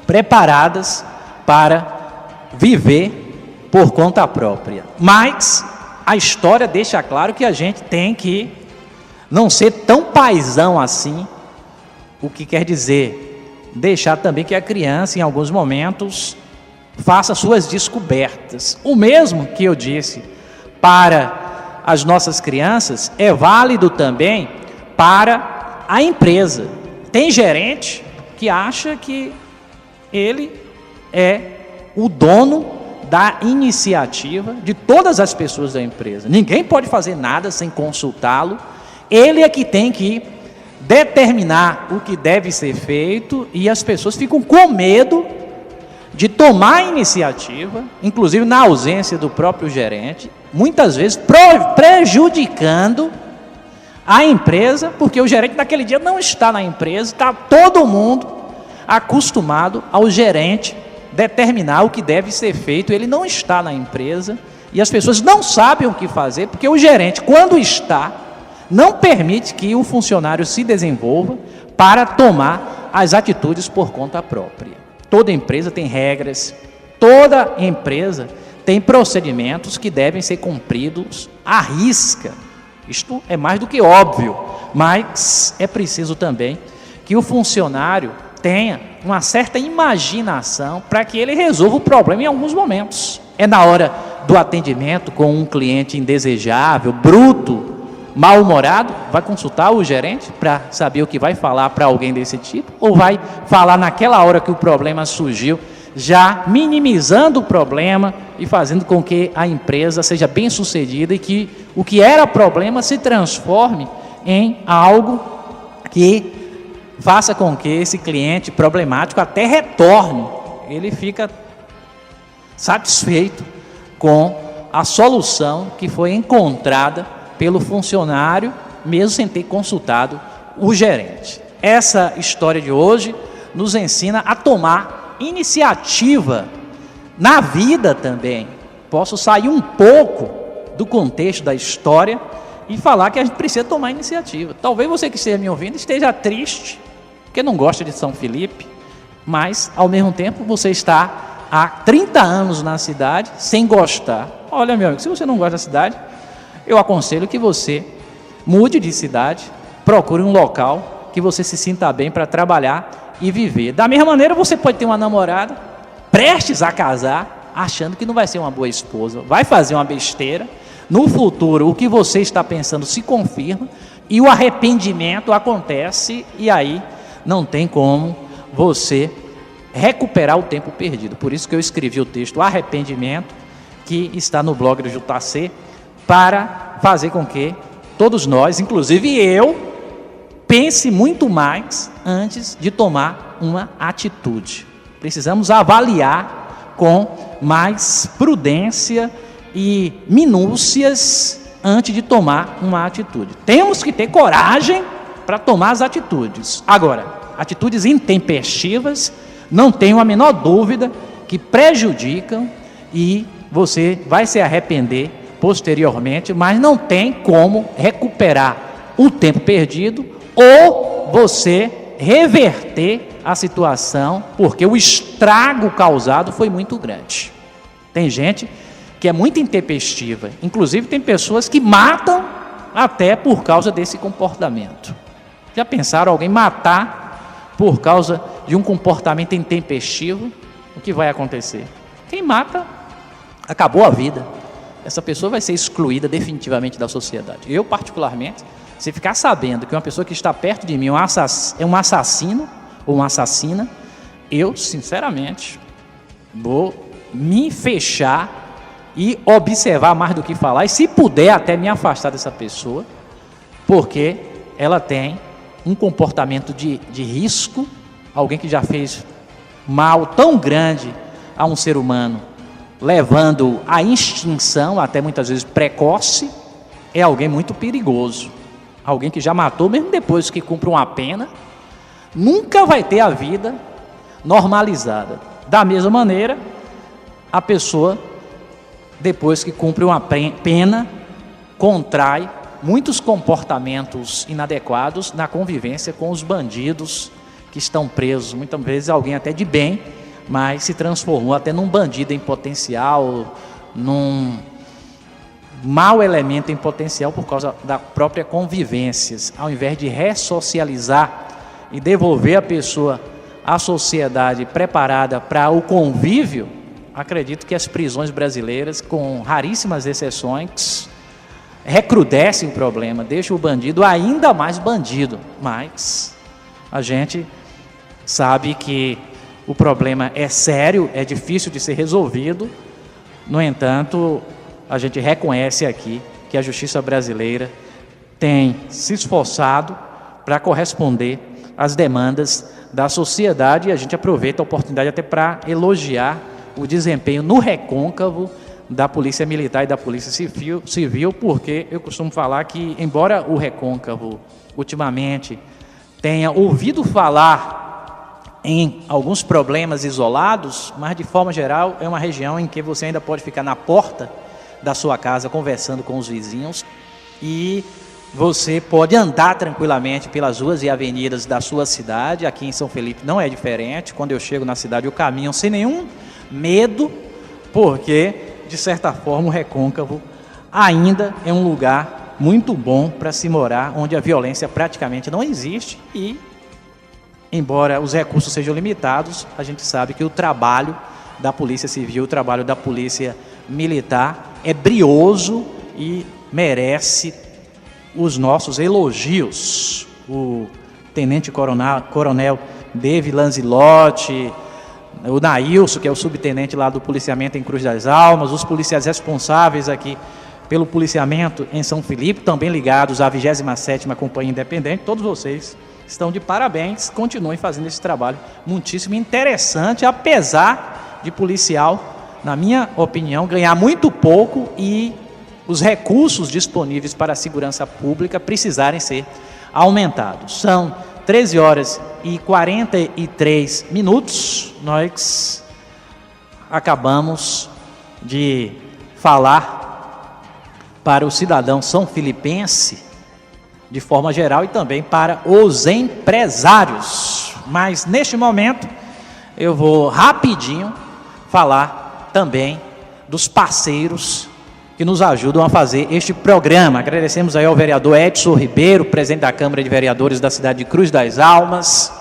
S1: preparadas para viver por conta própria. Mas a história deixa claro que a gente tem que não ser tão paizão assim, o que quer dizer deixar também que a criança, em alguns momentos, faça suas descobertas. O mesmo que eu disse para as nossas crianças é válido também para a empresa. Tem gerente que acha que ele é o dono da iniciativa de todas as pessoas da empresa. Ninguém pode fazer nada sem consultá-lo. Ele é que tem que determinar o que deve ser feito, e as pessoas ficam com medo de tomar a iniciativa, inclusive na ausência do próprio gerente, muitas vezes prejudicando a empresa, porque o gerente naquele dia não está na empresa, está todo mundo acostumado ao gerente determinar o que deve ser feito, ele não está na empresa, e as pessoas não sabem o que fazer, porque o gerente, quando está, não permite que o funcionário se desenvolva para tomar as atitudes por conta própria. Toda empresa tem regras, toda empresa tem procedimentos que devem ser cumpridos à risca. Isto é mais do que óbvio, mas é preciso também que o funcionário tenha uma certa imaginação para que ele resolva o problema em alguns momentos. É na hora do atendimento com um cliente indesejável, bruto, mal-humorado, vai consultar o gerente para saber o que vai falar para alguém desse tipo? Ou vai falar naquela hora que o problema surgiu, já minimizando o problema e fazendo com que a empresa seja bem sucedida e que o que era problema se transforme em algo que faça com que esse cliente problemático até retorne, ele fica satisfeito com a solução que foi encontrada pelo funcionário, mesmo sem ter consultado o gerente. Essa história de hoje nos ensina a tomar iniciativa na vida também. Posso sair um pouco do contexto da história e falar que a gente precisa tomar iniciativa. Talvez você que esteja me ouvindo esteja triste, porque não gosta de São Felipe, mas ao mesmo tempo você está há 30 anos na cidade sem gostar. Olha, meu amigo, se você não gosta da cidade, eu aconselho que você mude de cidade, procure um local que você se sinta bem para trabalhar e viver. Da mesma maneira, você pode ter uma namorada prestes a casar, achando que não vai ser uma boa esposa, vai fazer uma besteira. No futuro, o que você está pensando se confirma e o arrependimento acontece e aí não tem como você recuperar o tempo perdido. Por isso que eu escrevi o texto Arrependimento, que está no blog do JC, para fazer com que todos nós, inclusive eu, pense muito mais antes de tomar uma atitude. Precisamos avaliar com mais prudência e minúcias antes de tomar uma atitude. Temos que ter coragem para tomar as atitudes. Agora, atitudes intempestivas, não tenho a menor dúvida que prejudicam e você vai se arrepender posteriormente, mas não tem como recuperar o tempo perdido ou você reverter a situação, porque o estrago causado foi muito grande. Tem gente que é muito intempestiva, inclusive tem pessoas que matam até por causa desse comportamento. Já pensaram alguém matar por causa de um comportamento intempestivo? O que vai acontecer? Quem mata, acabou a vida. Essa pessoa vai ser excluída definitivamente da sociedade. Eu, particularmente, se ficar sabendo que uma pessoa que está perto de mim é um assassino ou uma assassina, eu, sinceramente, vou me fechar e observar mais do que falar, e se puder até me afastar dessa pessoa, porque ela tem um comportamento de risco, alguém que já fez mal tão grande a um ser humano, levando à extinção, até muitas vezes precoce, é alguém muito perigoso. Alguém que já matou, mesmo depois que cumpre uma pena, nunca vai ter a vida normalizada. Da mesma maneira, a pessoa, depois que cumpre uma pena, contrai muitos comportamentos inadequados na convivência com os bandidos que estão presos. Muitas vezes alguém até de bem, mas se transformou até num bandido em potencial, num mau elemento em potencial por causa da própria convivência. Ao invés de ressocializar e devolver a pessoa à sociedade preparada para o convívio, acredito que as prisões brasileiras, com raríssimas exceções, recrudescem o problema, deixam o bandido ainda mais bandido. Mas a gente sabe que o problema é sério, é difícil de ser resolvido. No entanto, a gente reconhece aqui que a justiça brasileira tem se esforçado para corresponder às demandas da sociedade, e a gente aproveita a oportunidade até para elogiar o desempenho no recôncavo da Polícia Militar e da Polícia Civil, porque eu costumo falar que, embora o recôncavo ultimamente tenha ouvido falar em alguns problemas isolados, mas de forma geral é uma região em que você ainda pode ficar na porta da sua casa conversando com os vizinhos e você pode andar tranquilamente pelas ruas e avenidas da sua cidade. Aqui em São Felipe não é diferente. Quando eu chego na cidade eu caminho sem nenhum medo, porque de certa forma, o Recôncavo ainda é um lugar muito bom para se morar, onde a violência praticamente não existe e, embora os recursos sejam limitados, a gente sabe que o trabalho da Polícia Civil, o trabalho da Polícia Militar é brioso e merece os nossos elogios. O Tenente Coronel David Lanzilotti, o Nailson, que é o subtenente lá do policiamento em Cruz das Almas, os policiais responsáveis aqui pelo policiamento em São Felipe, também ligados à 27ª Companhia Independente, todos vocês estão de parabéns, continuem fazendo esse trabalho muitíssimo interessante, apesar de policial, na minha opinião, ganhar muito pouco e os recursos disponíveis para a segurança pública precisarem ser aumentados. São 13 horas e 43 minutos, nós acabamos de falar para o cidadão são filipense, de forma geral, e também para os empresários. Mas, neste momento, eu vou rapidinho falar também dos parceiros que nos ajudam a fazer este programa. Agradecemos aí ao vereador Edson Ribeiro, presidente da Câmara de Vereadores da cidade de Cruz das Almas,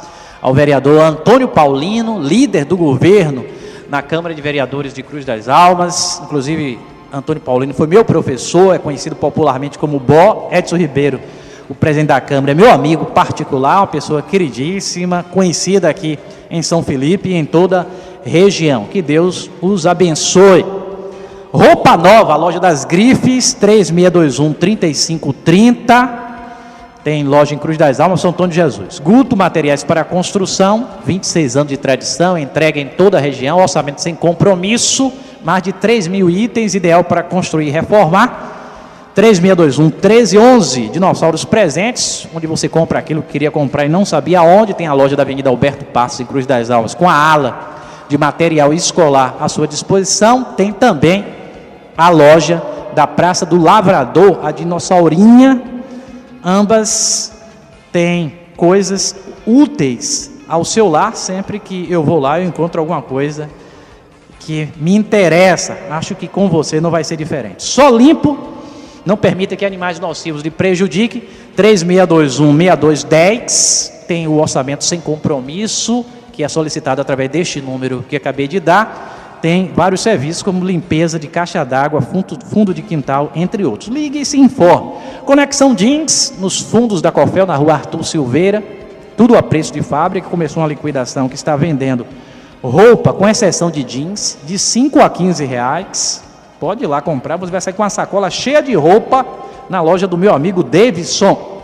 S1: ao vereador Antônio Paulino, líder do governo na Câmara de Vereadores de Cruz das Almas, inclusive Antônio Paulino foi meu professor, é conhecido popularmente como Bó. Edson Ribeiro, o presidente da Câmara, é meu amigo particular, uma pessoa queridíssima, conhecida aqui em São Felipe e em toda a região. Que Deus os abençoe. Roupa Nova, a loja das grifes, 3621-3530, tem loja em Cruz das Almas, São Antônio de Jesus. Guto Materiais para Construção, 26 anos de tradição, entrega em toda a região, orçamento sem compromisso, mais de 3 mil itens, ideal para construir e reformar. 3621-1311, Dinossauros Presentes, onde você compra aquilo que queria comprar e não sabia onde. Tem a loja da Avenida Alberto Passos, em Cruz das Almas, com a ala de material escolar à sua disposição. Tem também a loja da Praça do Lavrador, a Dinossaurinha. Ambas têm coisas úteis ao seu lar. Sempre que eu vou lá, eu encontro alguma coisa que me interessa. Acho que com você não vai ser diferente. Só Limpo, não permita que animais nocivos lhe prejudiquem. 3621-6210, tem o orçamento sem compromisso, que é solicitado através deste número que acabei de dar. Tem vários serviços, como limpeza de caixa d'água, fundo de quintal, entre outros. Ligue e se informe. Conexão Jeans, nos fundos da Cofel, na rua Arthur Silveira, tudo a preço de fábrica. Começou uma liquidação que está vendendo roupa, com exceção de jeans, de 5 a 15 reais. Pode ir lá comprar, você vai sair com uma sacola cheia de roupa na loja do meu amigo Davidson.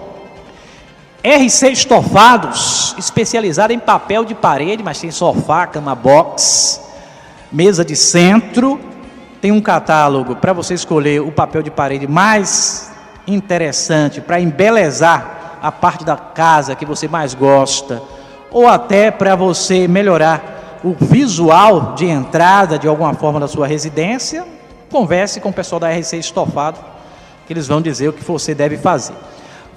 S1: RC Estofados, especializado em papel de parede, mas tem sofá, cama box, mesa de centro. Tem um catálogo para você escolher o papel de parede mais interessante para embelezar a parte da casa que você mais gosta, ou até para você melhorar o visual de entrada de alguma forma da sua residência. Converse com o pessoal da RC Estofado, que eles vão dizer o que você deve fazer.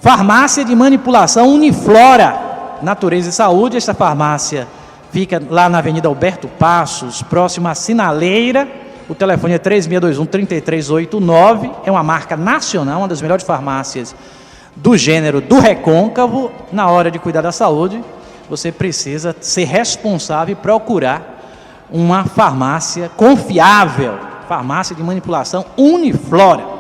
S1: Farmácia de manipulação Uniflora, Natureza e Saúde. Esta farmácia fica lá na Avenida Alberto Passos, próximo à Sinaleira. O telefone é 3621-3389. É uma marca nacional, uma das melhores farmácias do gênero do Recôncavo. Na hora de cuidar da saúde, você precisa ser responsável e procurar uma farmácia confiável. Farmácia de manipulação Uniflora.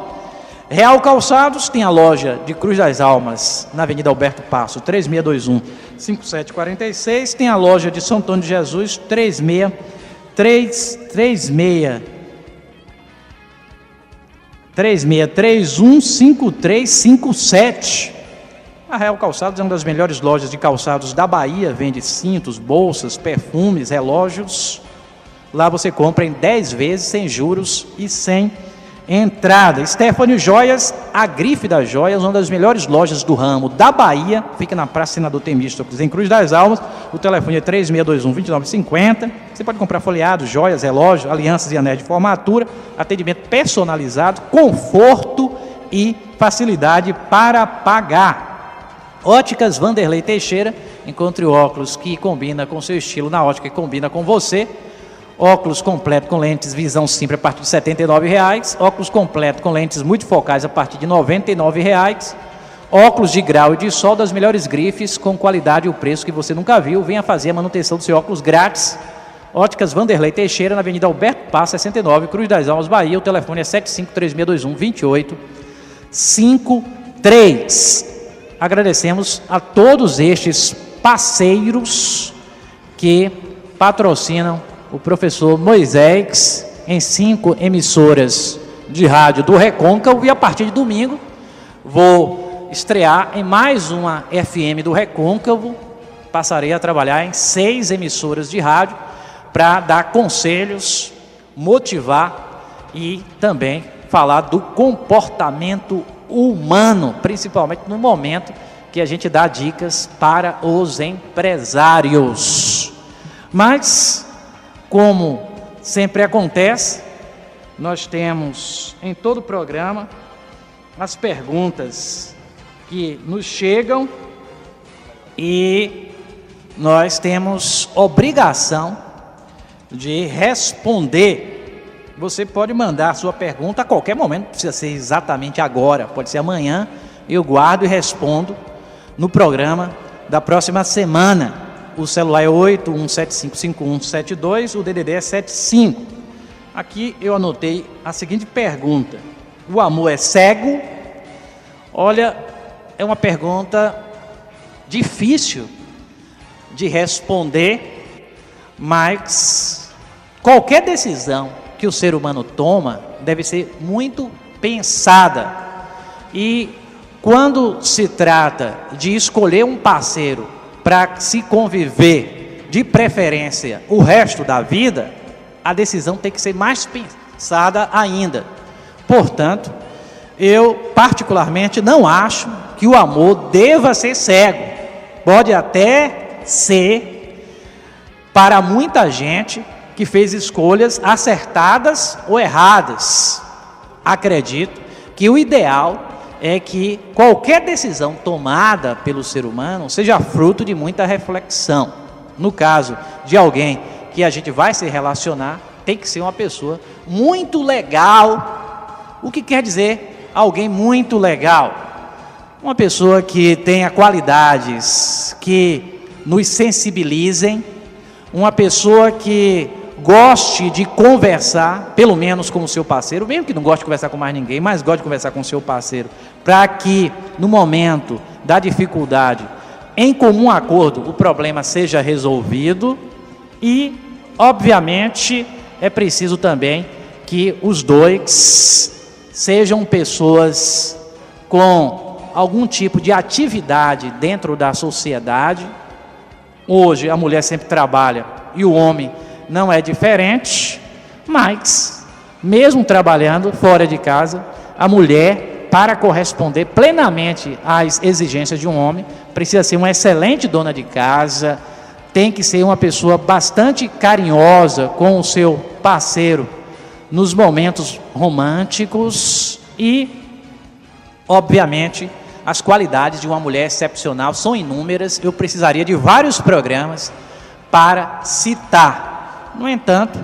S1: Real Calçados tem a loja de Cruz das Almas, na Avenida Alberto Passo, 3621-5746. Tem a loja de São Antônio de Jesus, 3631-5357. A Real Calçados é uma das melhores lojas de calçados da Bahia, vende cintos, bolsas, perfumes, relógios. Lá você compra em 10 vezes, sem juros e sem entrada. Stephanie Joias, a grife das joias, uma das melhores lojas do ramo da Bahia, fica na Praça Senador Temístocles, em Cruz das Almas. O telefone é 3621-2950. Você pode comprar folheados, joias, relógios, alianças e anéis de formatura, atendimento personalizado, conforto e facilidade para pagar. Óticas Vanderlei Teixeira, encontre óculos que combina com seu estilo na ótica e combina com você. óculos completo com lentes visão simples a partir de R$ 79,00, óculos completo com lentes multifocais a partir de R$ 99,00, óculos de grau e de sol das melhores grifes, com qualidade e o preço que você nunca viu. Venha fazer a manutenção do seu óculos grátis. Óticas Vanderlei Teixeira, na Avenida Alberto Paz, 69, Cruz das Almas, Bahia. O telefone é 753621-2853. Agradecemos a todos estes parceiros que patrocinam o professor Moisés em 5 emissoras de rádio do Recôncavo, e a partir de domingo vou estrear em mais uma FM do Recôncavo. Passarei a trabalhar em 6 emissoras de rádio para dar conselhos, motivar e também falar do comportamento humano, principalmente no momento que a gente dá dicas para os empresários. Mas, como sempre acontece, nós temos em todo o programa as perguntas que nos chegam e nós temos obrigação de responder. Você pode mandar a sua pergunta a qualquer momento, não precisa ser exatamente agora, pode ser amanhã, eu guardo e respondo no programa da próxima semana. O celular é 81755172, o DDD é 75. Aqui eu anotei a seguinte pergunta: o amor é cego? Olha, é uma pergunta difícil de responder, mas qualquer decisão que o ser humano toma deve ser muito pensada. E quando se trata de escolher um parceiro para se conviver, de preferência, o resto da vida, a decisão tem que ser mais pensada ainda. Portanto, eu particularmente não acho que o amor deva ser cego. Pode até ser para muita gente que fez escolhas acertadas ou erradas. Acredito que o ideal é que qualquer decisão tomada pelo ser humano seja fruto de muita reflexão. No caso de alguém que a gente vai se relacionar, tem que ser uma pessoa muito legal. O que quer dizer alguém muito legal? Uma pessoa que tenha qualidades que nos sensibilizem, uma pessoa que goste de conversar, pelo menos com o seu parceiro, mesmo que não goste de conversar com mais ninguém, mas goste de conversar com o seu parceiro, para que no momento da dificuldade, em comum acordo, o problema seja resolvido. E, obviamente, é preciso também que os dois sejam pessoas com algum tipo de atividade dentro da sociedade. Hoje a mulher sempre trabalha e o homem não é diferente, mas mesmo trabalhando fora de casa, a mulher, para corresponder plenamente às exigências de um homem, precisa ser uma excelente dona de casa, tem que ser uma pessoa bastante carinhosa com o seu parceiro nos momentos românticos e, obviamente, as qualidades de uma mulher excepcional são inúmeras. Eu precisaria de vários programas para citar. No entanto,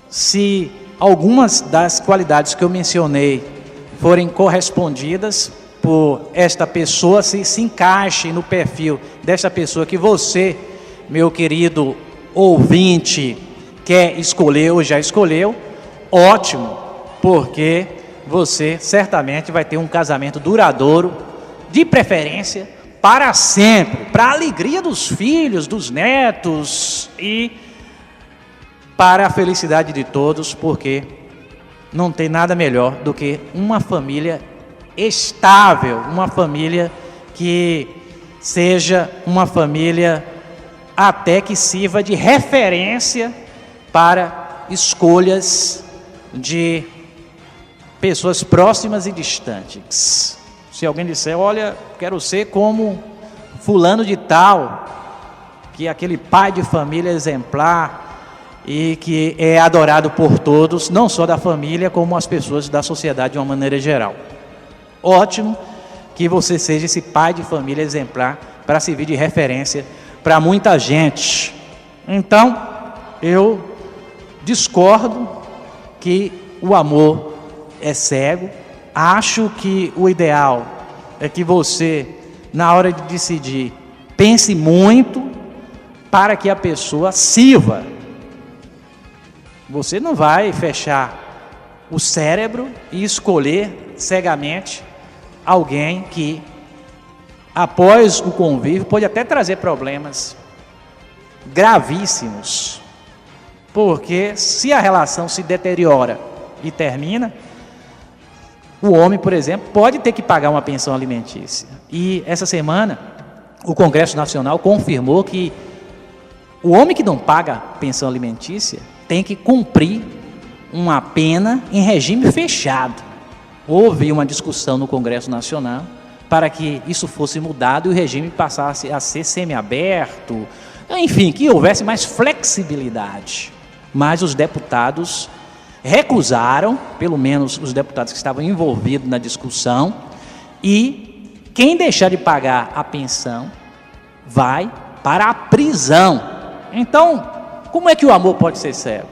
S1: se algumas das qualidades que eu mencionei forem correspondidas por esta pessoa, se encaixe no perfil desta pessoa que você, meu querido ouvinte, quer escolher ou já escolheu, ótimo, porque você certamente vai ter um casamento duradouro, de preferência para sempre, para a alegria dos filhos, dos netos e para a felicidade de todos, porque não tem nada melhor do que uma família estável, uma família que seja uma família até que sirva de referência para escolhas de pessoas próximas e distantes. Se alguém disser, olha, quero ser como fulano de tal, que é aquele pai de família exemplar, e que é adorado por todos, não só da família, como as pessoas da sociedade de uma maneira geral. Ótimo que você seja esse pai de família exemplar para servir de referência para muita gente. Então, eu discordo que o amor é cego. Acho que o ideal é que você, na hora de decidir, pense muito para que a pessoa sirva. Você não vai fechar o cérebro e escolher cegamente alguém que, após o convívio, pode até trazer problemas gravíssimos. Porque se a relação se deteriora e termina, o homem, por exemplo, pode ter que pagar uma pensão alimentícia. E essa semana, o Congresso Nacional confirmou que o homem que não paga pensão alimentícia tem que cumprir uma pena em regime fechado. Houve uma discussão no Congresso Nacional para que isso fosse mudado e o regime passasse a ser semiaberto, enfim, que houvesse mais flexibilidade. Mas os deputados recusaram, pelo menos os deputados que estavam envolvidos na discussão, e quem deixar de pagar a pensão vai para a prisão. Então, como é que o amor pode ser cego?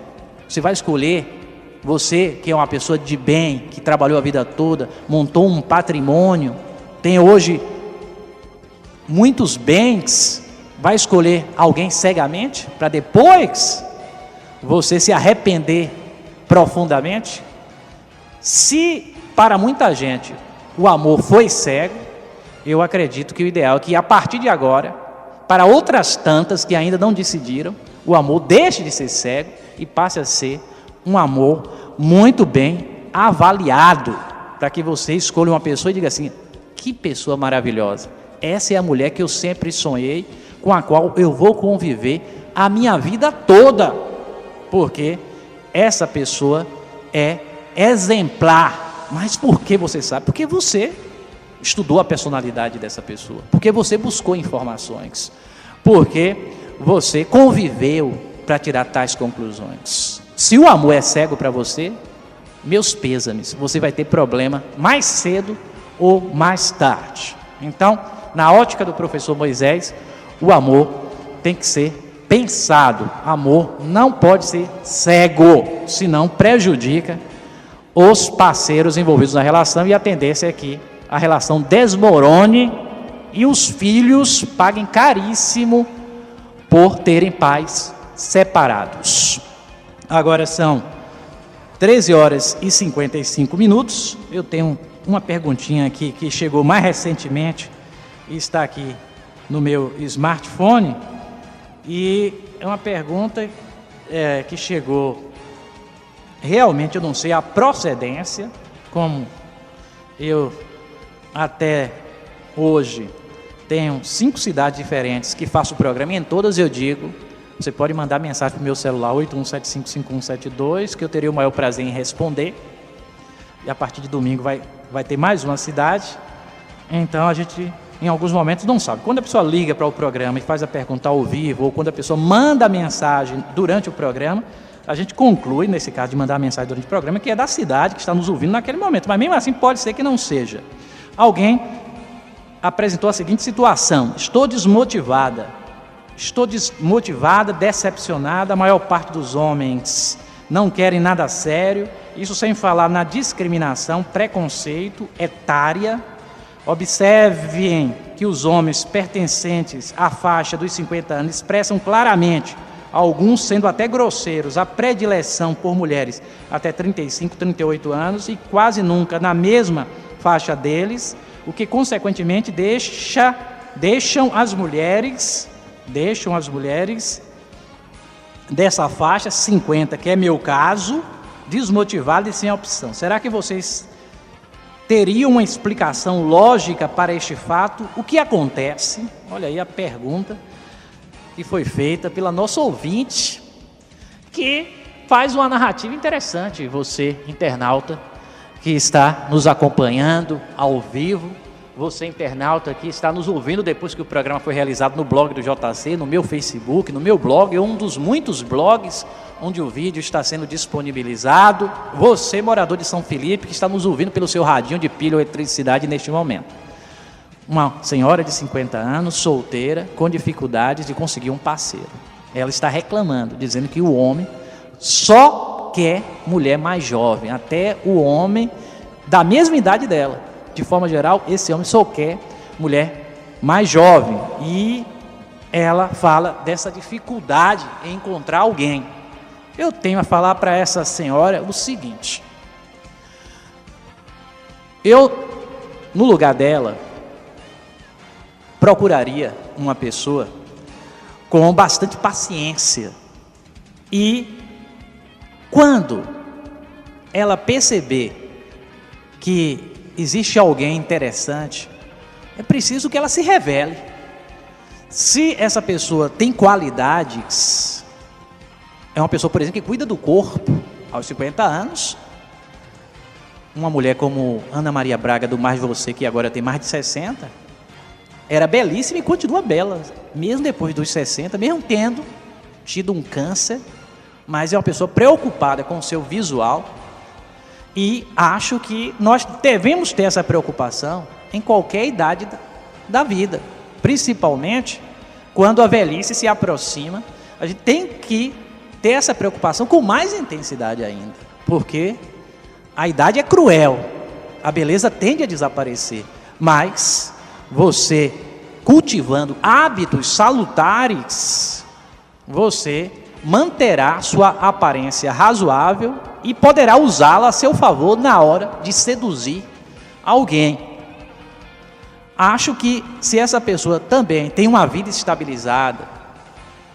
S1: Você vai escolher, você que é uma pessoa de bem, que trabalhou a vida toda, montou um patrimônio, tem hoje muitos bens, vai escolher alguém cegamente para depois você se arrepender profundamente? Se para muita gente o amor foi cego, eu acredito que o ideal é que a partir de agora, para outras tantas que ainda não decidiram, o amor deixe de ser cego e passe a ser um amor muito bem avaliado, para que você escolha uma pessoa e diga assim: que pessoa maravilhosa, essa é a mulher que eu sempre sonhei, com a qual eu vou conviver a minha vida toda, porque essa pessoa é exemplar. Mas por que você sabe? Porque você estudou a personalidade dessa pessoa, porque você buscou informações, porque você conviveu para tirar tais conclusões. Se o amor é cego para você, meus pêsames, você vai ter problema mais cedo ou mais tarde. Então, na ótica do professor Moisés, o amor tem que ser pensado. Amor não pode ser cego, senão prejudica os parceiros envolvidos na relação, e a tendência é que a relação desmorone e os filhos paguem caríssimo por terem pais separados. Agora são 13 horas e 55 minutos. Eu tenho uma perguntinha aqui que chegou mais recentemente e está aqui no meu smartphone, e é uma pergunta que chegou, realmente eu não sei a procedência, como eu até hoje tenho 5 cidades diferentes que faço o programa, e em todas eu digo: você pode mandar mensagem para o meu celular 81755172, que eu teria o maior prazer em responder. E a partir de domingo vai ter mais uma cidade. Então a gente, em alguns momentos, não sabe. Quando a pessoa liga para o programa e faz a pergunta ao vivo, ou quando a pessoa manda a mensagem durante o programa, a gente conclui, nesse caso de mandar a mensagem durante o programa, que é da cidade que está nos ouvindo naquele momento. Mas mesmo assim pode ser que não seja. Alguém apresentou a seguinte situação: estou desmotivada, decepcionada. A maior parte dos homens não querem nada sério, isso sem falar na discriminação, preconceito, etária. Observem que os homens pertencentes à faixa dos 50 anos expressam claramente, alguns sendo até grosseiros, a predileção por mulheres até 35, 38 anos, e quase nunca na mesma faixa deles, o que consequentemente deixam as mulheres dessa faixa 50, que é meu caso, desmotivadas e sem opção. Será que vocês teriam uma explicação lógica para este fato? O que acontece? Olha aí a pergunta que foi feita pela nossa ouvinte, que faz uma narrativa interessante. Você, internauta, que está nos acompanhando ao vivo, você, internauta, que está nos ouvindo depois que o programa foi realizado no blog do JC, no meu Facebook, no meu blog, um dos muitos blogs onde o vídeo está sendo disponibilizado. Você, morador de São Felipe, que está nos ouvindo pelo seu radinho de pilha ou eletricidade neste momento. Uma senhora de 50 anos, solteira, com dificuldades de conseguir um parceiro. Ela está reclamando, dizendo que o homem só quer mulher mais jovem, até o homem da mesma idade dela. De forma geral, esse homem só quer mulher mais jovem. E ela fala dessa dificuldade em encontrar alguém. Eu tenho a falar para essa senhora o seguinte: eu, no lugar dela, procuraria uma pessoa com bastante paciência. E quando ela perceber que existe alguém interessante, é preciso que ela se revele. Se essa pessoa tem qualidades, é uma pessoa, por exemplo, que cuida do corpo aos 50 anos, uma mulher como Ana Maria Braga, do Mais Você, que agora tem mais de 60, era belíssima e continua bela, mesmo depois dos 60, mesmo tendo tido um câncer, mas é uma pessoa preocupada com o seu visual. E acho que nós devemos ter essa preocupação em qualquer idade da vida, principalmente quando a velhice se aproxima. A gente tem que ter essa preocupação com mais intensidade ainda, porque a idade é cruel, a beleza tende a desaparecer, mas você cultivando hábitos salutares, você manterá sua aparência razoável e poderá usá-la a seu favor na hora de seduzir alguém. Acho que se essa pessoa também tem uma vida estabilizada,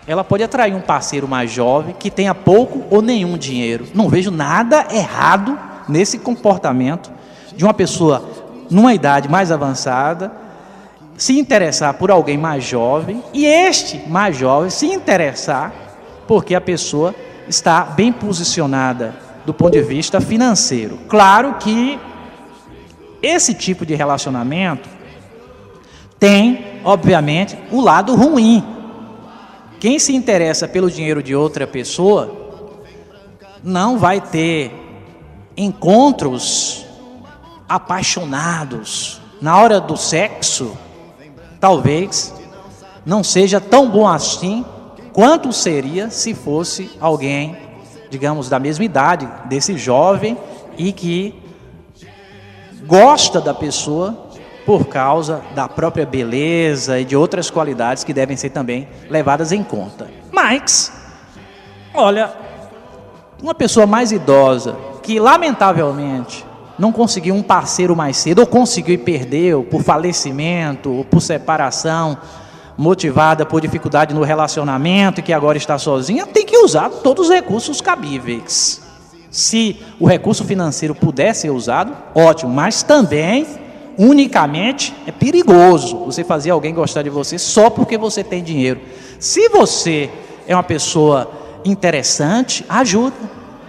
S1: ela pode atrair um parceiro mais jovem que tenha pouco ou nenhum dinheiro. Não vejo nada errado nesse comportamento de uma pessoa numa idade mais avançada se interessar por alguém mais jovem e este mais jovem se interessar porque a pessoa está bem posicionada do ponto de vista financeiro. Claro que esse tipo de relacionamento tem, obviamente, o lado ruim. Quem se interessa pelo dinheiro de outra pessoa não vai ter encontros apaixonados. Na hora do sexo, talvez não seja tão bom assim quanto seria se fosse alguém, digamos, da mesma idade desse jovem e que gosta da pessoa por causa da própria beleza e de outras qualidades que devem ser também levadas em conta. Mas, olha, uma pessoa mais idosa que lamentavelmente não conseguiu um parceiro mais cedo, ou conseguiu e perdeu por falecimento, ou por separação, motivada por dificuldade no relacionamento e que agora está sozinha, tem que usar todos os recursos cabíveis. Se o recurso financeiro puder ser usado, ótimo, mas também, unicamente, é perigoso você fazer alguém gostar de você só porque você tem dinheiro. Se você é uma pessoa interessante, ajuda,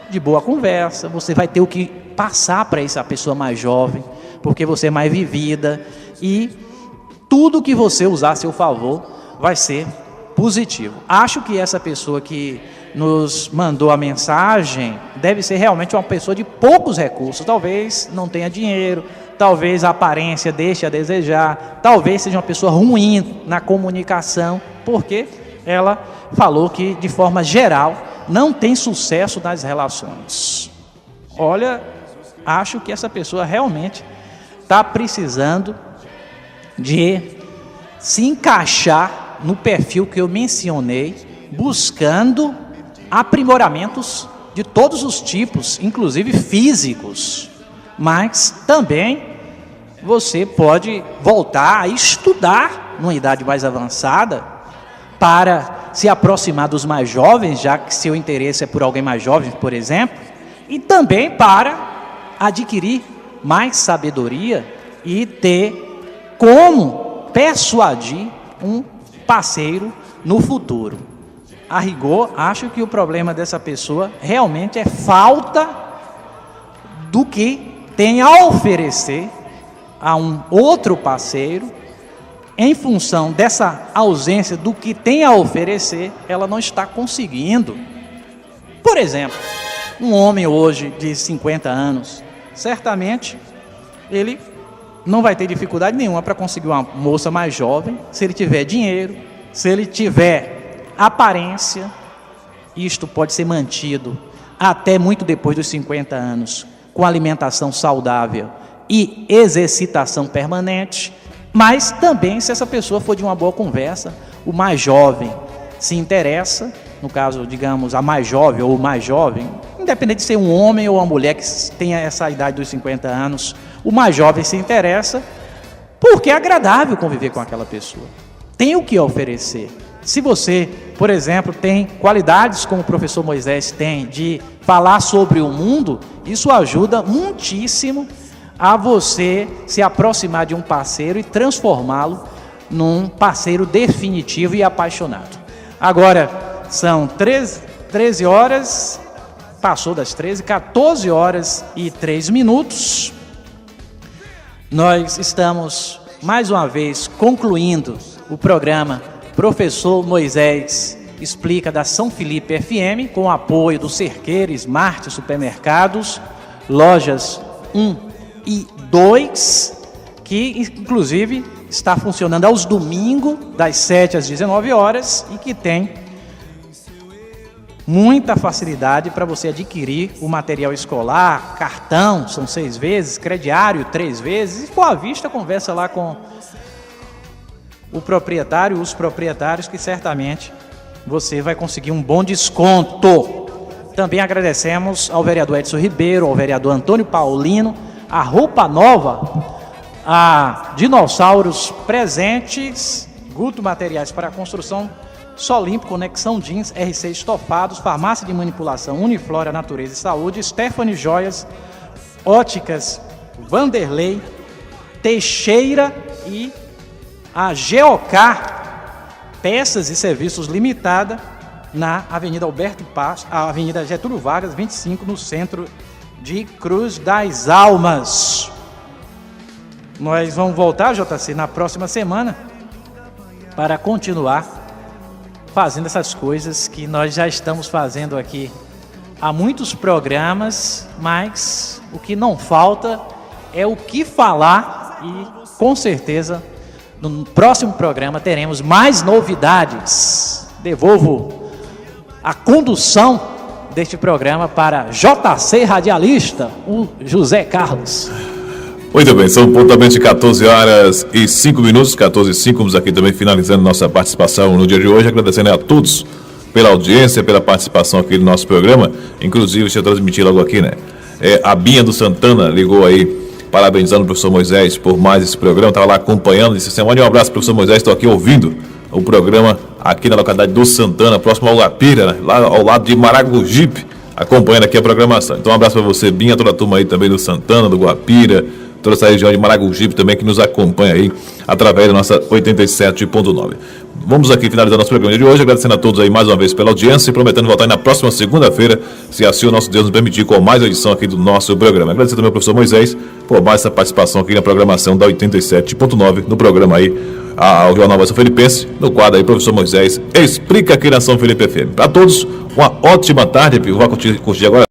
S1: de boa conversa, você vai ter o que passar para essa pessoa mais jovem, porque você é mais vivida e tudo que você usar a seu favor vai ser positivo. Acho que essa pessoa que nos mandou a mensagem deve ser realmente uma pessoa de poucos recursos, talvez não tenha dinheiro, talvez a aparência deixe a desejar, talvez seja uma pessoa ruim na comunicação, porque ela falou que de forma geral não tem sucesso nas relações. Olha, acho que essa pessoa realmente está precisando de se encaixar no perfil que eu mencionei, buscando aprimoramentos de todos os tipos, inclusive físicos, mas também você pode voltar a estudar numa idade mais avançada para se aproximar dos mais jovens, já que seu interesse é por alguém mais jovem, por exemplo, e também para adquirir mais sabedoria e ter como persuadir um parceiro no futuro. A rigor, acho que o problema dessa pessoa realmente é falta do que tem a oferecer a um outro parceiro. Em função dessa ausência do que tem a oferecer, ela não está conseguindo. Por exemplo, um homem hoje de 50 anos, certamente ele não vai ter dificuldade nenhuma para conseguir uma moça mais jovem, se ele tiver dinheiro, se ele tiver aparência, isto pode ser mantido até muito depois dos 50 anos, com alimentação saudável e exercitação permanente, mas também se essa pessoa for de uma boa conversa, o mais jovem se interessa, no caso, digamos, a mais jovem ou o mais jovem, independente de ser um homem ou uma mulher que tenha essa idade dos 50 anos, o mais jovem se interessa, porque é agradável conviver com aquela pessoa. Tem o que oferecer. Se você, por exemplo, tem qualidades como o professor Moisés tem de falar sobre o mundo, isso ajuda muitíssimo a você se aproximar de um parceiro e transformá-lo num parceiro definitivo e apaixonado. Agora, são 13 horas, passou das 13, 14 horas e 3 minutos. Nós estamos, mais uma vez, concluindo o programa Professor Moisés Explica da São Felipe FM, com o apoio do Cerqueira, Smart Supermercados, lojas 1 e 2, que inclusive está funcionando aos domingos, das 7 às 19 horas, e que tem muita facilidade para você adquirir o material escolar, cartão, são 6 vezes, crediário 3 vezes, e for à vista, conversa lá com o proprietário, os proprietários, que certamente você vai conseguir um bom desconto. Também agradecemos ao vereador Edson Ribeiro, ao vereador Antônio Paulino, a Roupa Nova, a Dinossauros Presentes, Guto Materiais para Construção, Solimpo, Conexão Jeans, RC Estofados, Farmácia de Manipulação, Uniflora Natureza e Saúde, Stephanie Joias, Óticas Vanderlei, Teixeira e a Geocar Peças e Serviços Limitada, na Avenida Alberto Paz, a Avenida Getúlio Vargas, 25, no centro de Cruz das Almas. Nós vamos voltar, JC, na próxima semana para continuar fazendo essas coisas que nós já estamos fazendo aqui há muitos programas, mas o que não falta é o que falar e, com certeza, no próximo programa teremos mais novidades. Devolvo a condução deste programa para JC Radialista, o José Carlos.
S2: Muito bem, são pontualmente 14 horas e 5 minutos, 14 e 5, vamos aqui também finalizando nossa participação no dia de hoje, agradecendo a todos pela audiência, pela participação aqui no nosso programa, inclusive deixa eu transmitir logo aqui, né? A Binha do Santana ligou aí, parabenizando o professor Moisés por mais esse programa, estava lá acompanhando, disse assim, mande um abraço professor Moisés, estou aqui ouvindo o programa aqui na localidade do Santana, próximo ao Guapira, né? Lá ao lado de Maragogipe, acompanhando aqui a programação. Então um abraço para você, Binha, toda a turma aí também do Santana, do Guapira, toda essa região de Maragogipe também que nos acompanha aí através da nossa 87.9. Vamos aqui finalizar nosso programa de hoje, agradecendo a todos aí mais uma vez pela audiência e prometendo voltar aí na próxima segunda-feira, se assim o nosso Deus nos permitir, com mais uma edição aqui do nosso programa. Agradecer também ao professor Moisés por mais essa participação aqui na programação da 87.9, no programa aí, ao Jornal Voz São Felipense, no quadro aí, professor Moisés Explica aqui na São Felipe FM. Para todos, uma ótima tarde, eu vou curtir agora.